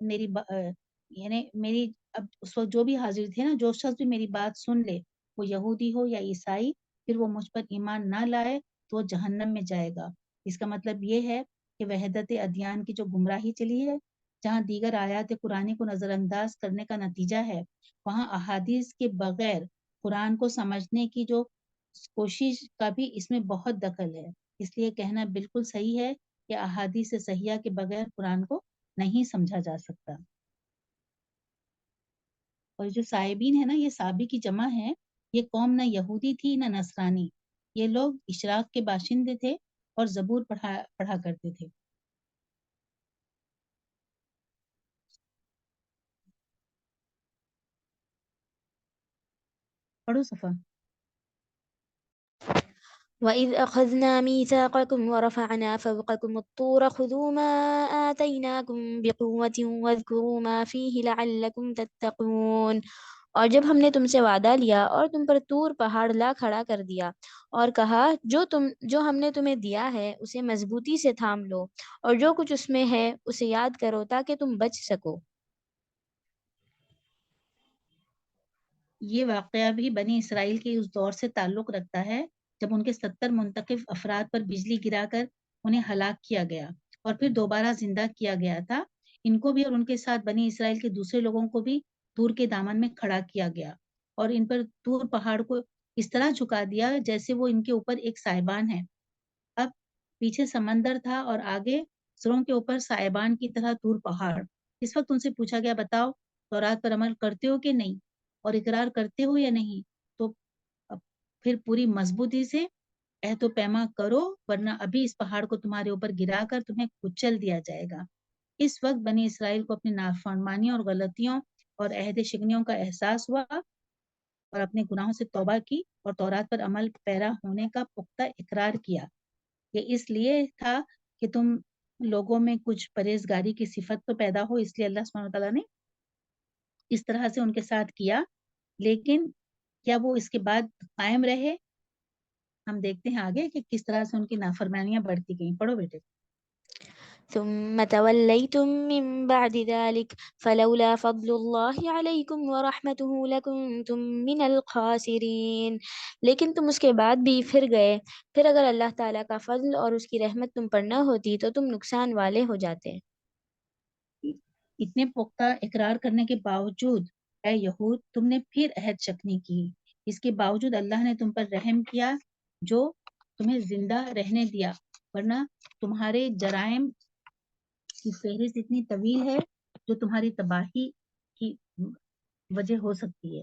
یعنی میری اب اس وقت جو بھی حاضر تھے نا، جو شخص بھی میری بات سن لے، وہ یہودی ہو یا عیسائی، پھر وہ مجھ پر ایمان نہ لائے تو وہ جہنم میں جائے گا۔ اس کا مطلب یہ ہے کہ وحدت ادیان کی جو گمراہی چلی ہے، جہاں دیگر آیات قرآن کو نظر انداز کرنے کا نتیجہ ہے، وہاں احادیث کے بغیر قرآن کو سمجھنے کی جو کوشش کا بھی اس میں بہت دخل ہے۔ اس لیے کہنا بالکل صحیح ہے کہ احادیث صحیحہ کے بغیر قرآن کو نہیں سمجھا جا سکتا۔ اور جو صائبین ہے نا، یہ صابی کی جمع ہے، یہ قوم نہ یہودی تھی نہ نصرانی، یہ لوگ اشراق کے باشندے تھے اور زبور پڑھا کرتے تھے۔ پڑھو صفحہ۔ وَإِذْ أَخَذْنَا مِيثَاقَكُمْ وَرَفَعْنَا فَوْقَكُمُ الطُّورَ خُذُوا مَا آتَيْنَاكُمْ بِقُوَّةٍ وَاذْكُرُوا مَا فِيهِ لَعَلَّكُمْ تَتَّقُونَ۔ اور جب ہم نے تم سے وعدہ لیا اور تم پر طور پہاڑ لا کھڑا کر دیا اور کہا جو ہم نے تمہیں دیا ہے اسے مضبوطی سے تھام لو اور جو کچھ اس میں ہے اسے یاد کرو تاکہ تم بچ سکو۔ یہ واقعہ بھی بنی اسرائیل کے اس دور سے تعلق رکھتا ہے جب ان کے 70 منتخب افراد پر بجلی گرا کر انہیں ہلاک کیا گیا اور پھر دوبارہ زندہ کیا گیا تھا۔ ان کو بھی اور ان کے ساتھ بنی اسرائیل کے دوسرے لوگوں کو بھی طور کے دامن میں کھڑا کیا گیا اور ان پر طور پہاڑ کو اس طرح جھکا دیا جیسے وہ ان کے اوپر ایک سائبان ہے۔ اب پیچھے سمندر تھا اور آگے سروں کے اوپر سائبان کی طرح طور پہاڑ۔ اس وقت ان سے پوچھا گیا، بتاؤ تورات پر عمل کرتے ہو کہ نہیں اور اقرار کرتے ہو یا نہیں؟ تو پھر پوری مضبوطی سے عہد و پیما کرو ورنہ ابھی اس پہاڑ کو تمہارے اوپر گرا کر تمہیں کچل دیا جائے گا۔ اس وقت بنی اسرائیل کو اپنی نافرمانیوں اور غلطیوں اور عہد شکنیوں کا احساس ہوا اور اپنے گناہوں سے توبہ کی اور تورات پر عمل پیرا ہونے کا پختہ اقرار کیا۔ یہ اس لیے تھا کہ تم لوگوں میں کچھ پرہیزگاری کی صفت تو پیدا ہو، اس لیے اللہ سبحانہ وتعالیٰ نے اس طرح سے ان کے ساتھ کیا، لیکن کیا وہ اس کے بعد قائم رہے؟ ہم دیکھتے ہیں آگے کہ کس طرح سے ان کی نافرمانیاں بڑھتی گئیں۔ پڑھو بیٹے۔ ثم توليتم من بعد ذلك فلولا فضل الله عليكم ورحمته لكنتم من الخاسرين۔ لیکن تم اس کے بعد بھی پھر گئے، پھر اگر اللہ تعالیٰ کا فضل اور اس کی رحمت تم پر نہ ہوتی تو تم نقصان والے ہو جاتے۔ اتنے پختہ اقرار کرنے کے باوجود اے یہود تم نے پھر عہد شکنی کی، اس کے باوجود اللہ نے تم پر رحم کیا جو تمہیں زندہ رہنے دیا، ورنہ تمہارے جرائم کی فہرست اتنی طویل ہے جو تمہاری تباہی کی وجہ ہو سکتی ہے۔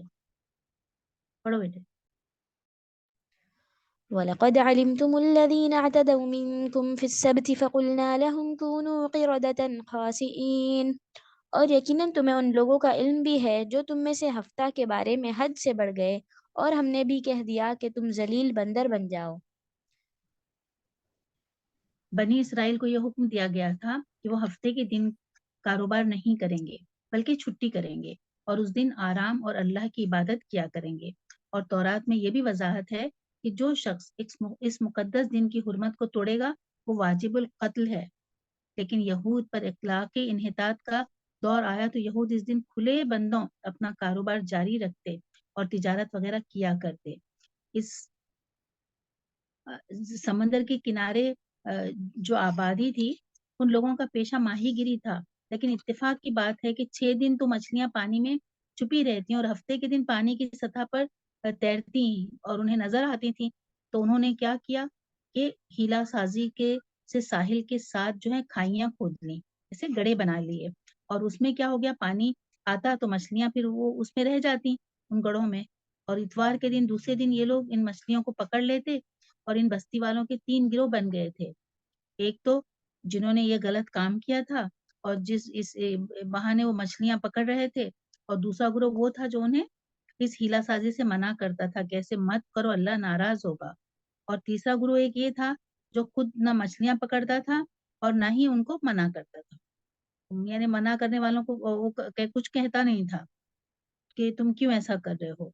پڑھو بیٹے۔ وَلَقَدْ عَلِمْتُمُ الَّذِينَ اعْتَدَوْا مِنْكُمْ فِي السَّبْتِ فَقُلْنَا لَهُمْ كُونُوا قِرَدَةً خَاسِئِينَ۔ اور یقیناً تمہیں ان لوگوں کا علم بھی ہے جو تم میں سے ہفتہ کے بارے میں حد سے بڑھ گئے، اور ہم نے بھی کہہ دیا کہ تم ذلیل بندر بن جاؤ۔ بنی اسرائیل کو یہ حکم دیا گیا تھا کہ وہ ہفتے کے دن کاروبار نہیں کریں گے بلکہ چھٹی کریں گے اور اس دن آرام اور اللہ کی عبادت کیا کریں گے۔ اور تورات میں یہ بھی وضاحت ہے کہ جو شخص اس مقدس دن کی حرمت کو توڑے گا وہ واجب القتل ہے، لیکن یہود پر اخلاقی انحطاط کا دور آیا تو یہود اس دن کھلے بندوں اپنا کاروبار جاری رکھتے اور تجارت وغیرہ کیا کرتے۔ اس سمندر کے کنارے جو آبادی تھی ان لوگوں کا پیشہ ماہی گیری تھا، لیکن اتفاق کی بات ہے کہ 6 دن تو مچھلیاں پانی میں چھپی رہتی ہیں اور ہفتے کے دن پانی کی سطح پر تیرتی ہیں اور انہیں نظر آتی تھیں۔ تو انہوں نے کیا کیا کہ ہیلا سازی کے سے ساحل کے ساتھ جو ہے کھائیاں کھود لیں، ایسے گڑھے بنا لیے، اور اس میں کیا ہو گیا، پانی آتا تو مچھلیاں پھر وہ اس میں رہ جاتی ان گڑھوں میں، اور اتوار کے دن دوسرے دن یہ لوگ ان مچھلیوں کو پکڑ لیتے، اور ان بستی والوں کے 3 گروہ بن گئے تھے۔ ایک تو جنہوں نے یہ غلط کام کیا تھا اور اس بہانے وہ مچھلیاں پکڑ رہے تھے، اور دوسرا گروہ وہ تھا جو انہیں اس ہیلا سازی سے منع کرتا تھا کہ ایسے مت کرو، اللہ ناراض ہوگا، اور تیسرا گروہ ایک یہ تھا جو خود نہ مچھلیاں پکڑتا تھا اور نہ ہی ان کو منع کرتا تھا، یعنی منع کرنے والوں کو وہ کچھ کہتا نہیں تھا کہ تم کیوں ایسا کر رہے ہو،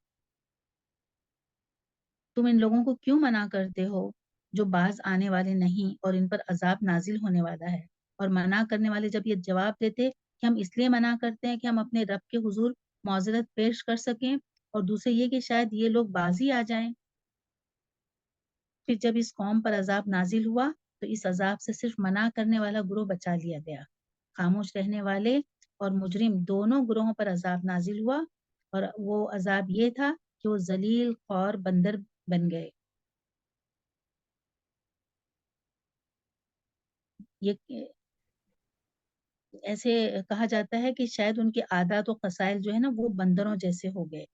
تم ان لوگوں کو کیوں منع کرتے ہو جو باز آنے والے نہیں اور ان پر عذاب نازل ہونے والا ہے۔ اور منع کرنے والے جب یہ جواب دیتے کہ ہم اس لیے منع کرتے ہیں کہ ہم اپنے رب کے حضور معذرت پیش کر سکیں، اور دوسرے یہ کہ شاید یہ لوگ باز ہی آ جائیں۔ پھر جب اس قوم پر عذاب نازل ہوا تو اس عذاب سے صرف منع کرنے والا گروہ بچا لیا گیا۔ خاموش رہنے والے اور مجرم دونوں گروہوں پر عذاب نازل ہوا، اور وہ عذاب یہ تھا کہ وہ ذلیل خوار بندر بن گئے۔ یہ ایسے کہا جاتا ہے کہ شاید ان کے عادات و خصائل جو ہے نا وہ بندروں جیسے ہو گئے۔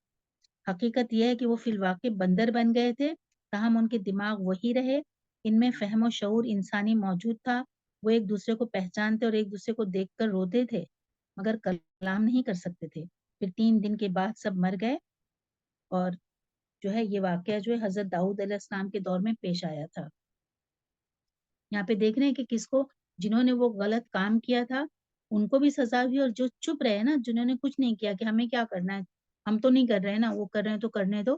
حقیقت یہ ہے کہ وہ فی الواقع بندر بن گئے تھے، تاہم ان کے دماغ وہی رہے، ان میں فہم و شعور انسانی موجود تھا، وہ ایک دوسرے کو پہچانتے اور ایک دوسرے کو دیکھ کر روتے تھے مگر کلام نہیں کر سکتے تھے۔ پھر 3 دن کے بعد سب مر گئے، اور جو ہے یہ واقعہ جو ہے حضرت داؤد علیہ السلام کے دور میں پیش آیا تھا۔ یہاں پہ دیکھ رہے ہیں کہ کس کو، جنہوں نے وہ غلط کام کیا تھا ان کو بھی سزا ہوئی، اور جو چپ رہے نا، جنہوں نے کچھ نہیں کیا کہ ہمیں کیا کرنا ہے، ہم تو نہیں کر رہے نا، وہ کر رہے ہیں تو کرنے دو،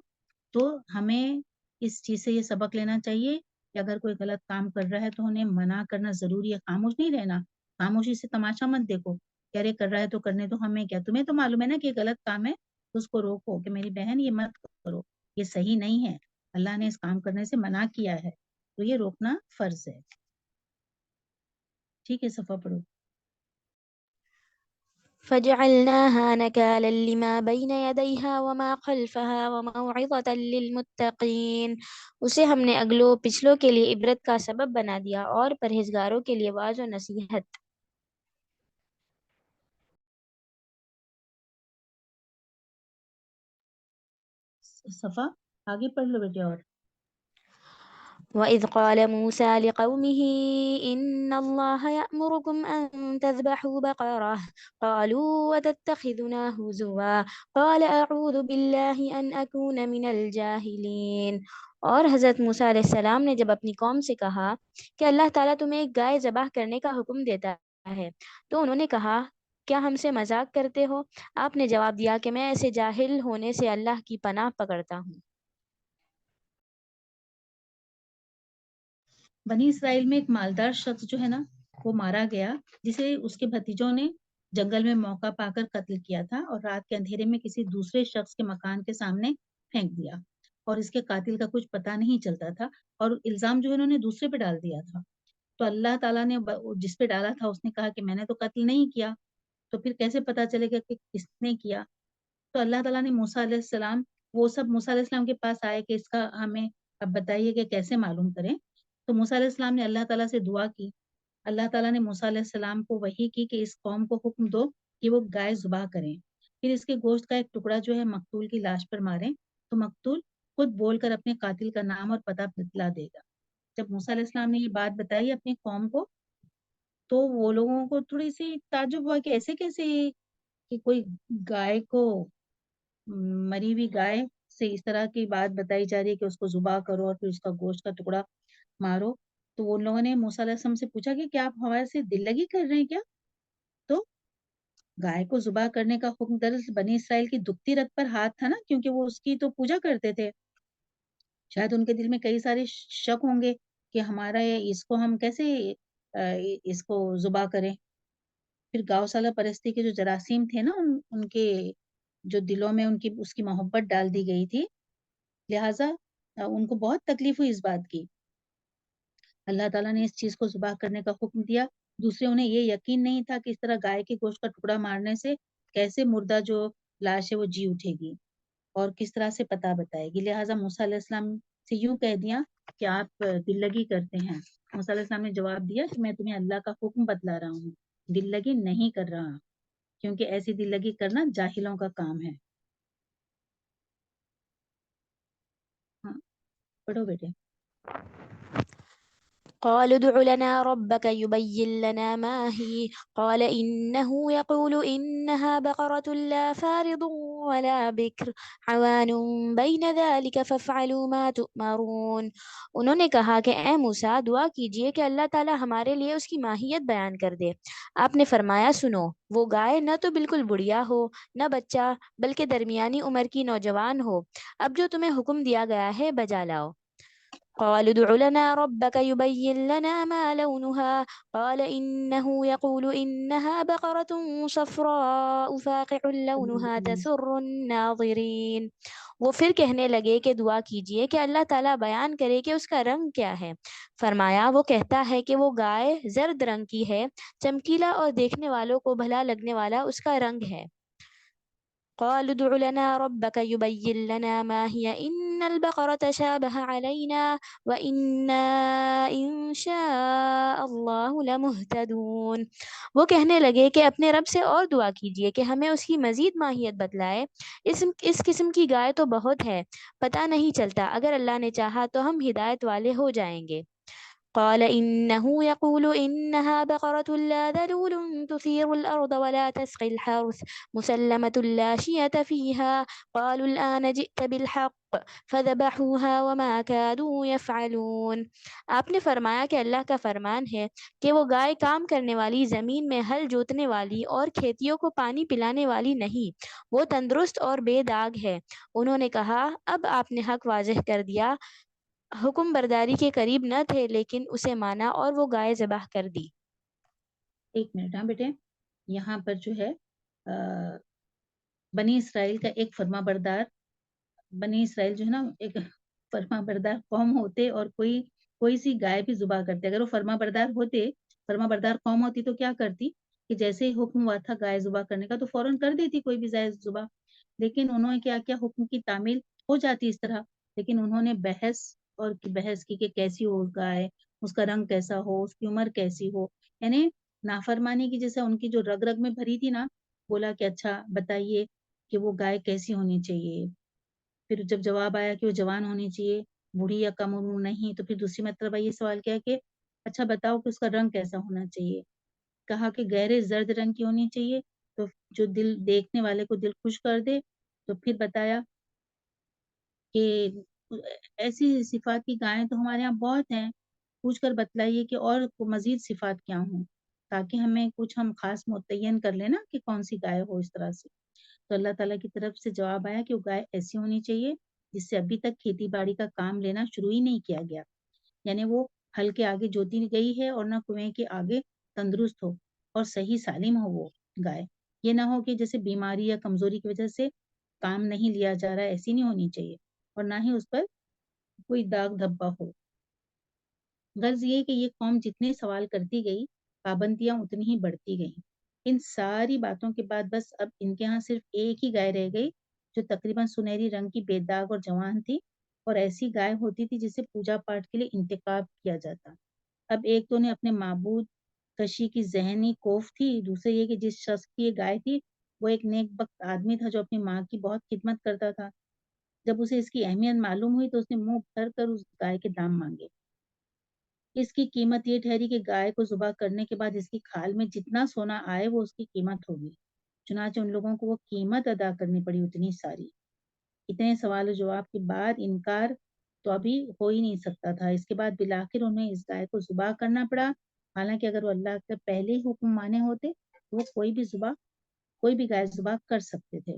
تو ہمیں اس چیز سے یہ سبق لینا چاہیے کہ اگر کوئی غلط کام کر رہا ہے تو انہیں منع کرنا ضروری ہے، خاموش نہیں رہنا، خاموشی سے تماشا مت دیکھو کہ ارے کر رہا ہے تو کرنے دو، ہمیں کیا، تمہیں تو معلوم ہے نا کہ یہ غلط کام ہے، اس کو روکو کہ میری بہن یہ مت کرو، یہ صحیح نہیں ہے، اللہ نے اس کام کرنے سے منع کیا ہے، تو یہ روکنا فرض ہے۔ ٹھیک ہے، صفحہ پڑھو۔ فجعلناها نكالا لما بين يديها وما خلفها وموعظة للمتقين، اسے ہم نے اگلوں پچھلوں کے لیے عبرت کا سبب بنا دیا اور پرہیزگاروں کے لیے واعظ و نصیحت۔ صفحہ آگے پڑھ لو بیٹے۔ اور وَإِذْ قَالَ مُوسَى لِقَوْمِهِ إِنَّ اللَّهَ يَأْمُرُكُمْ أَن تَذْبَحُوا بَقَرَةً قَالُوا وَتَتَّخِذُنَا هُزُوًا قَالَ أَعُوذُ بِاللَّهِ أَنْ أَكُونَ مِنَ الْجَاهِلِينَ۔ اور حضرت موسیٰ علیہ السلام نے جب اپنی قوم سے کہا کہ اللہ تعالیٰ تمہیں ایک گائے ذبح کرنے کا حکم دیتا ہے تو انہوں نے کہا کیا ہم سے مذاق کرتے ہو؟ آپ نے جواب دیا کہ میں ایسے جاہل ہونے سے اللہ کی پناہ پکڑتا ہوں۔ بنی اسرائیل میں ایک مالدار شخص جو ہے نا وہ مارا گیا، جسے اس کے بھتیجوں نے جنگل میں موقع پا کر قتل کیا تھا اور رات کے اندھیرے میں کسی دوسرے شخص کے مکان کے سامنے پھینک دیا، اور اس کے قاتل کا کچھ پتہ نہیں چلتا تھا، اور الزام جو ہے انہوں نے دوسرے پہ ڈال دیا تھا۔ تو اللہ تعالیٰ نے جس پہ ڈالا تھا اس نے کہا کہ میں نے تو قتل نہیں کیا، تو پھر کیسے پتہ چلے گا کہ کس نے کیا؟ تو اللہ تعالیٰ نے موسیٰ علیہ السلام، وہ سب موسیٰ علیہ السلام کے پاس آئے کہ اس کا ہمیں اب بتائیے کہ کیسے معلوم کریں۔ تو موسیٰ علیہ السلام نے اللہ تعالیٰ سے دعا کی، اللہ تعالیٰ نے موسیٰ علیہ السلام کو وحی کی کہ اس قوم کو حکم دو کہ وہ گائے ذبح کریں، پھر اس کے گوشت کا ایک ٹکڑا جو ہے مقتول کی لاش پر ماریں، تو مقتول خود بول کر اپنے قاتل کا نام اور پتہ بتلا دے گا۔ جب موسیٰ علیہ السلام نے یہ بات بتائی اپنی قوم کو تو وہ لوگوں کو تھوڑی سی تعجب ہوا کہ ایسے کیسے کہ کوئی گائے کو، مری ہوئی گائے سے اس طرح کی بات بتائی جا رہی ہے کہ اس کو ذبح کرو اور پھر اس کا گوشت کا ٹکڑا مارو۔ تو وہ لوگوں نے موسیٰ علیہ السلام سے پوچھا کہ کیا آپ ہمارے سے دل لگی کر رہے ہیں کیا؟ تو گائے کو ذبح کرنے کا حکم دراصل بنی اسرائیل کی دکھتی رت پر ہاتھ تھا نا، کیونکہ وہ اس کی تو پوجا کرتے تھے۔ شاید ان کے دل میں کئی سارے شک ہوں گے کہ ہمارا اس کو ہم کیسے اس کو ذبح کریں. پھر گوسالہ پرستی کے جو جراثیم تھے نا ان کے جو دلوں میں ان کی اس کی محبت ڈال دی گئی تھی، لہٰذا ان کو بہت تکلیف ہوئی اس بات کی. اللہ تعالیٰ نے اس چیز کو ذبح کرنے کا حکم دیا. دوسرے انہیں یہ یقین نہیں تھا کہ اس طرح گائے کے گوشت کا ٹکڑا مارنے سے کیسے مردہ جو لاش ہے وہ جی اٹھے گی اور کس طرح سے پتہ بتائے گی. لہٰذا موسیٰ علیہ السلام سے یوں کہہ دیا کہ آپ دل لگی کرتے ہیں. موسیٰ علیہ السلام نے جواب دیا کہ میں تمہیں اللہ کا حکم بتلا رہا ہوں، دل لگی نہیں کر رہا، کیونکہ ایسی دل لگی کرنا جاہلوں کا کام ہے. ہاں پڑھو بیٹے. قالوا ادع لنا ربك يبين لنا ما هي قال إنه يقول إنها بقرة لا فارض ولا بكر عوان بين ذلك فافعلوا ما تؤمرون. انہوں نے کہا کہ اے موسیٰ دعا کیجئے کہ اللہ تعالیٰ ہمارے لیے اس کی ماہیت بیان کر دے. آپ نے فرمایا سنو، وہ گائے نہ تو بالکل بڑھیا ہو نہ بچہ، بلکہ درمیانی عمر کی نوجوان ہو. اب جو تمہیں حکم دیا گیا ہے بجا لاؤ. قالوا ادع لنا ربك يبين لنا ما لونها قال إنه يقول إنها بقرة صفراء فاقع لونها تسر الناظرين. وہ پھر کہنے لگے کہ دعا کیجئے کہ اللہ تعالیٰ بیان کرے کہ اس کا رنگ کیا ہے. فرمایا وہ کہتا ہے کہ وہ گائے زرد رنگ کی ہے، چمکیلا اور دیکھنے والوں کو بھلا لگنے والا اس کا رنگ ہے. قالوا ادع لنا ربك يبين لنا ما هي إن البقرة تشابه علينا وإنا إن شاء الله لمهتدون. وہ کہنے لگے کہ اپنے رب سے اور دعا کیجئے کہ ہمیں اس کی مزید ماہیت بتلائے. اس قسم کی گائے تو بہت ہے، پتہ نہیں چلتا، اگر اللہ نے چاہا تو ہم ہدایت والے ہو جائیں گے. قال إنه يقول إنها بقرة لا ذلول تثير الأرض ولا تسقي الحرث مسلمة لا شية فيها قالوا الآن جئت بالحق فذبحوها وما كادوا يفعلون. آپ نے فرمایا کہ اللہ کا فرمان ہے کہ وہ گائے کام کرنے والی، زمین میں ہل جوتنے والی اور کھیتیوں کو پانی پلانے والی نہیں، وہ تندرست اور بے داغ ہے. انہوں نے کہا اب آپ نے حق واضح کر دیا. حکم برداری کے قریب نہ تھے لیکن اسے مانا اور وہ گائے ذبح کر دی. ایک منٹ. ہاں بیٹے، یہاں پر جو ہے بنی اسرائیل کا ایک فرما بردار، بنی اسرائیل جو ہے نا ایک فرما بردار قوم ہوتے اور کوئی سی گائے بھی ذبح کرتے. اگر وہ فرما بردار قوم ہوتی تو کیا کرتی کہ جیسے ہی حکم ہوا تھا گائے ذبح کرنے کا تو فوراً کر دیتی کوئی بھی گائے ذبح. لیکن انہوں نے کیا کیا، حکم کی تعمیل ہو جاتی اس طرح، لیکن انہوں نے بحث کی کہ کیسی ہو گائے، اس کا رنگ کیسا ہو، اس کی عمر کیسی ہو. یعنی نافرمانی کی جیسے ان کی جو رگ رگ میں بھری تھی نا، بولا کہ اچھا بتائیے کہ وہ گائے کیسی ہونی چاہیے. پھر جب جواب آیا کہ وہ جوان ہونی چاہیے، بوڑھی یا کم عمر نہیں، تو پھر دوسری مرتبہ یہ سوال کیا کہ اچھا بتاؤ کہ اس کا رنگ کیسا ہونا چاہیے. کہا کہ گہرے زرد رنگ کی ہونی چاہیے، تو جو دل دیکھنے والے کو دل خوش کر دے. تو پھر بتایا کہ ایسی صفات کی گائیں تو ہمارے یہاں بہت ہیں، پوچھ کر بتلائیے کہ اور مزید صفات کیا ہوں، تاکہ ہمیں کچھ ہم خاص متعین کر لینا کہ کون سی گائے ہو اس طرح سے. تو اللہ تعالیٰ کی طرف سے جواب آیا کہ وہ گائے ایسی ہونی چاہیے جس سے ابھی تک کھیتی باڑی کا کام لینا شروع ہی نہیں کیا گیا. یعنی وہ ہل کے آگے جوتی گئی ہے اور نہ کنویں کے آگے تندرست ہو اور صحیح سالم ہو وہ گائے. یہ نہ ہو کہ جیسے بیماری یا کمزوری کی وجہ سے کام نہیں لیا جا رہا ہے، ایسی نہیں ہونی چاہیے، اور نہ ہی اس پر کوئی داغ دھبا ہو. غرض یہ کہ یہ قوم جتنے سوال کرتی گئی پابندیاں اتنی ہی بڑھتی گئیں. ان ساری باتوں کے بعد بس اب ان کے ہاں صرف ایک ہی گائے رہ گئی جو تقریباً سنہری رنگ کی بے داغ اور جوان تھی، اور ایسی گائے ہوتی تھی جسے پوجا پاٹ کے لیے انتخاب کیا جاتا. اب ایک تو نے اپنے معبود کشی کی ذہنی کوف تھی، دوسرے یہ کہ جس شخص کی یہ گائے تھی وہ ایک نیک بخت آدمی تھا جو اپنی ماں کی بہت خدمت کرتا تھا. جب اسے اس کی اہمیت معلوم ہوئی تو اس نے منہ بھر کر اس گائے کے دام مانگے. اس کی قیمت یہ ٹھہری کہ گائے کو ذبح کرنے کے بعد اس کی کھال میں جتنا سونا آئے وہ اس کی قیمت ہوگی. چنانچہ ان لوگوں کو وہ قیمت ادا کرنی پڑی اتنی ساری. اتنے سوال و جواب کے بعد انکار تو ابھی ہو ہی نہیں سکتا تھا. اس کے بعد بالآخر انہیں اس گائے کو ذبح کرنا پڑا، حالانکہ اگر وہ اللہ کے پہلے ہی حکم مانے ہوتے تو وہ کوئی بھی گائے ذبح کر سکتے تھے.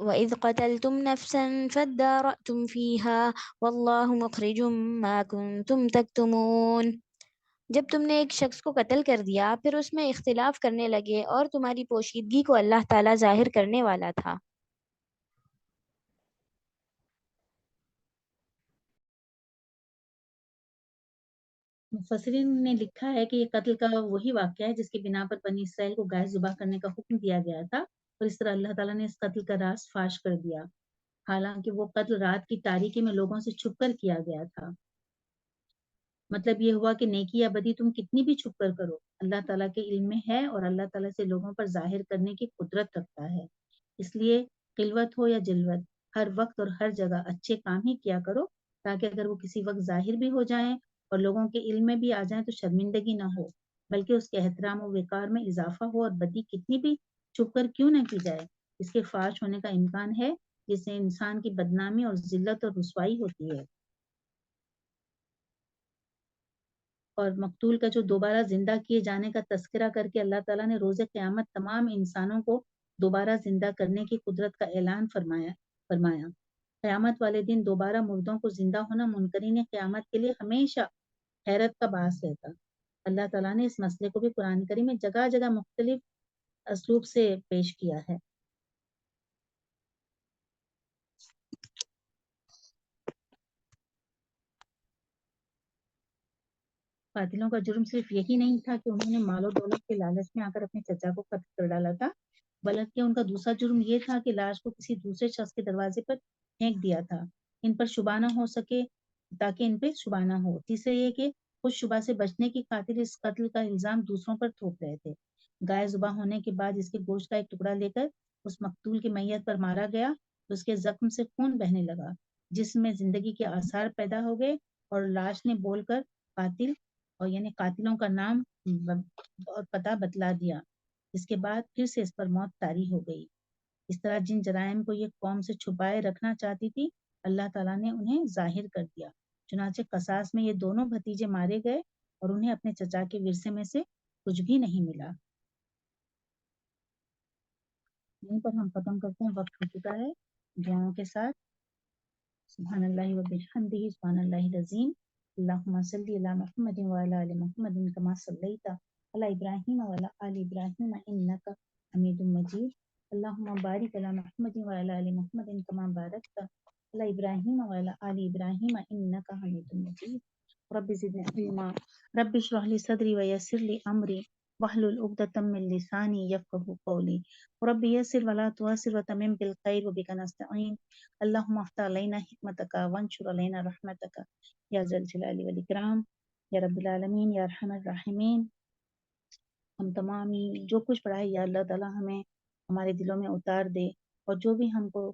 وَإِذْ قَتَلْتُمْ نَفْسًا فَادَّارَأْتُمْ فِيهَا وَاللَّهُ مُخْرِجٌ مَا كُنْتُمْ تَكْتُمُونَ جب تم نے ایک شخص کو قتل کر دیا پھر اس میں اختلاف کرنے لگے اور تمہاری پوشیدگی کو اللہ تعالیٰ ظاہر کرنے والا تھا۔ مفسرین نے لکھا ہے کہ یہ قتل کا وہی واقعہ ہے جس کی بنا پر بنی اسرائیل کو گائے ذبح کرنے کا حکم دیا گیا تھا، اور اس طرح اللہ تعالیٰ نے اس قتل کا راز فاش کر دیا، حالانکہ وہ قتل رات کی تاریکی میں لوگوں سے چھپ کر کیا گیا تھا۔ مطلب یہ ہوا کہ نیکی یا بدی تم کتنی بھی چھپ کر کرو، اللہ تعالیٰ کے علم میں ہے اور اللہ تعالیٰ سے لوگوں پر ظاہر کرنے کی قدرت رکھتا ہے۔ اس لیے قلوت ہو یا جلوت، ہر وقت اور ہر جگہ اچھے کام ہی کیا کرو، تاکہ اگر وہ کسی وقت ظاہر بھی ہو جائیں اور لوگوں کے علم میں بھی آ جائیں تو شرمندگی نہ ہو، بلکہ اس کے احترام و وقار میں اضافہ ہو، اور بدی کتنی بھی چھپ کر کیوں نہ کی جائے اس کے فاش ہونے کا امکان ہے، جس سے انسان کی بدنامی اور ذلت اور رسوائی ہوتی ہے۔ اور مقتول کا جو دوبارہ زندہ کیے جانے کا تذکرہ کر کے اللہ تعالیٰ نے روز قیامت تمام انسانوں کو دوبارہ زندہ کرنے کی قدرت کا اعلان فرمایا۔ قیامت والے دن دوبارہ مردوں کو زندہ ہونا منکرین قیامت کے لیے ہمیشہ حیرت کا باعث رہتا۔ اللہ تعالیٰ نے اس مسئلے کو بھی قرآن کریم میں جگہ جگہ مختلف اسلوب سے پیش کیا ہے۔ قاتلوں کا جرم صرف یہی نہیں تھا کہ انہوں نے مال و دولت کے لالچ میں آ کر اپنے چچا کو قتل کر ڈالا تھا، بلکہ ان کا دوسرا جرم یہ تھا کہ لاش کو کسی دوسرے شخص کے دروازے پر پھینک دیا تھا، ان پر شبہ نہ ہو سکے تاکہ ان پہ شبہ نہ ہو۔ تیسرے یہ کہ خود شبہ سے بچنے کی خاطر اس قتل کا الزام دوسروں پر تھوپ رہے تھے۔ گائے ذبح ہونے کے بعد اس کے گوشت کا ایک ٹکڑا لے کر اس مقتول کی میت پر مارا گیا تو اس کے زخم سے خون بہنے لگا، جسم میں زندگی کے آثار پیدا ہو گئے، اور لاش نے بول کر قاتل اور یعنی قاتلوں کا نام اور پتہ بتلا دیا۔ اس کے بعد پھر سے اس پر موت طاری ہو گئی۔ اس طرح جن جرائم کو یہ قوم سے چھپائے رکھنا چاہتی تھی اللہ تعالیٰ نے انہیں ظاہر کر دیا۔ چنانچہ قصاص میں یہ دونوں بھتیجے مارے گئے اور انہیں اپنے چچا کے ورثے میں سے کچھ بھی نہیں ملا۔ یہیں پر ہم ختم کرتے ہیں، وقت ہو چکا ہے۔ دعاؤں کے ساتھ سبحان اللہ و بحمدہ سبحان اللہ العظیم، اللہم صلی علی محمد وعلی آل محمد کما صلیت علی ابراہیم وعلی آل ابراہیم انک حمید مجید، اللہم بارک علی محمد وعلی آل محمد کما بارکت علی ابراہیم وعلی آل ابراہیم انک حمید مجید۔ رب زدنی علما، رب اشرح لی صدری ویسر لی امری واحلل عقدۃ من لسانی یفقهوا قولی، رب یسر ولا تعسر وتمم بالخیر وبک نستعین، اللہم افتح علینا حکمتک وانشر علینا رحمتک یا ذا الجلال والاکرام یا رب العالمین یا ارحم الراحمین۔ ہم تمام جو کچھ پڑھا ہے یا اللہ تعالیٰ ہمیں ہمارے دلوں میں اتار دے، اور جو بھی ہم کو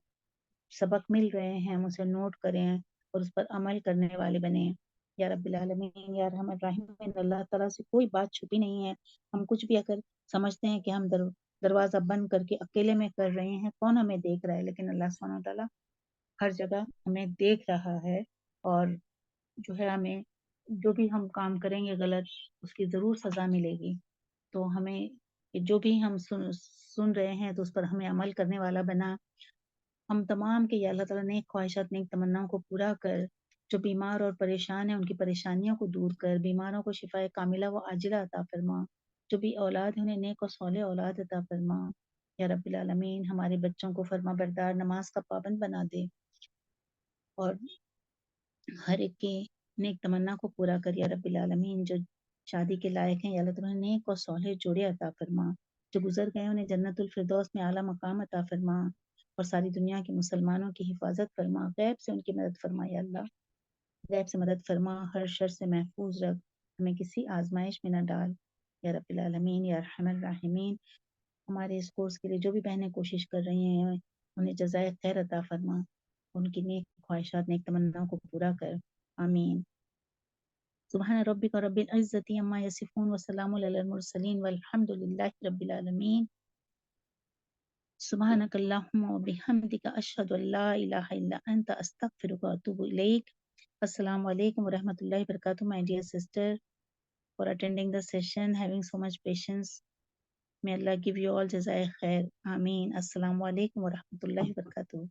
سبق مل رہے ہیں ہم اسے نوٹ کریں اور اس پر عمل کرنے والے بنیں یا رب العالمین یا ارحم الراحمین۔ اللہ تعالیٰ سے کوئی بات چھپی نہیں ہے، ہم کچھ بھی اگر سمجھتے ہیں کہ ہم دروازہ بند کر کے اکیلے میں کر رہے ہیں، کون ہمیں دیکھ رہا ہے، لیکن اللہ سبحانہ وتعالیٰ ہر جگہ ہمیں دیکھ رہا ہے، اور جو ہے ہمیں جو بھی ہم کام کریں گے غلط اس کی ضرور سزا ملے گی۔ تو ہمیں جو بھی ہم سن رہے ہیں تو اس پر ہمیں عمل کرنے والا بنا۔ ہم تمام کے یا اللہ تعالیٰ نیک خواہشات نیک تمناؤں کو پورا کر، جو بیمار اور پریشان ہیں ان کی پریشانیوں کو دور کر، بیماروں کو شفائے کاملہ و عاجلہ عطا فرما، جو بھی اولاد ہیں انہیں نیک و صالح اولاد عطا فرما یا رب العالمین۔ ہمارے بچوں کو فرما بردار نماز کا پابند بنا دے، اور ہر ایک کی نیک تمنا کو پورا کر یا رب العالمین۔ جو شادی کے لائق ہیں یا اللہ تعالیٰ نیک اور صالح جوڑے عطا فرما، جو گزر گئے انہیں جنت الفردوس میں اعلیٰ مقام عطا فرما، اور ساری دنیا کے مسلمانوں کی حفاظت فرما، غیب سے ان کی مدد فرما یا اللہ، غیب سے مدد فرما، ہر شر سے محفوظ رکھ، ہمیں کسی آزمائش میں نہ ڈال یا رب العالمین یا ارحم الراحمین۔ ہمارے اس کورس کے لیے جو بھی بہنیں کوشش کر رہی ہیں انہیں جزائے خیر عطا فرما، ان کی نیک خواہشات نیک تمناؤں کو پورا کر، آمین۔ سبحان ربک رب العزت عما یصفون وسلام علی المرسلین والحمد للہ رب العالمین۔ سبحانک اللہم وبحمدک اشہد ان لا الہ الا انت استغفرک واتوب الیک۔ Assalamu alaikum wa rahmatullahi wa barakatuh, my dear sister, for attending the session, having so much patience. May Allah give you all jazai khair. Ameen. Assalamu alaikum wa rahmatullahi wa barakatuh.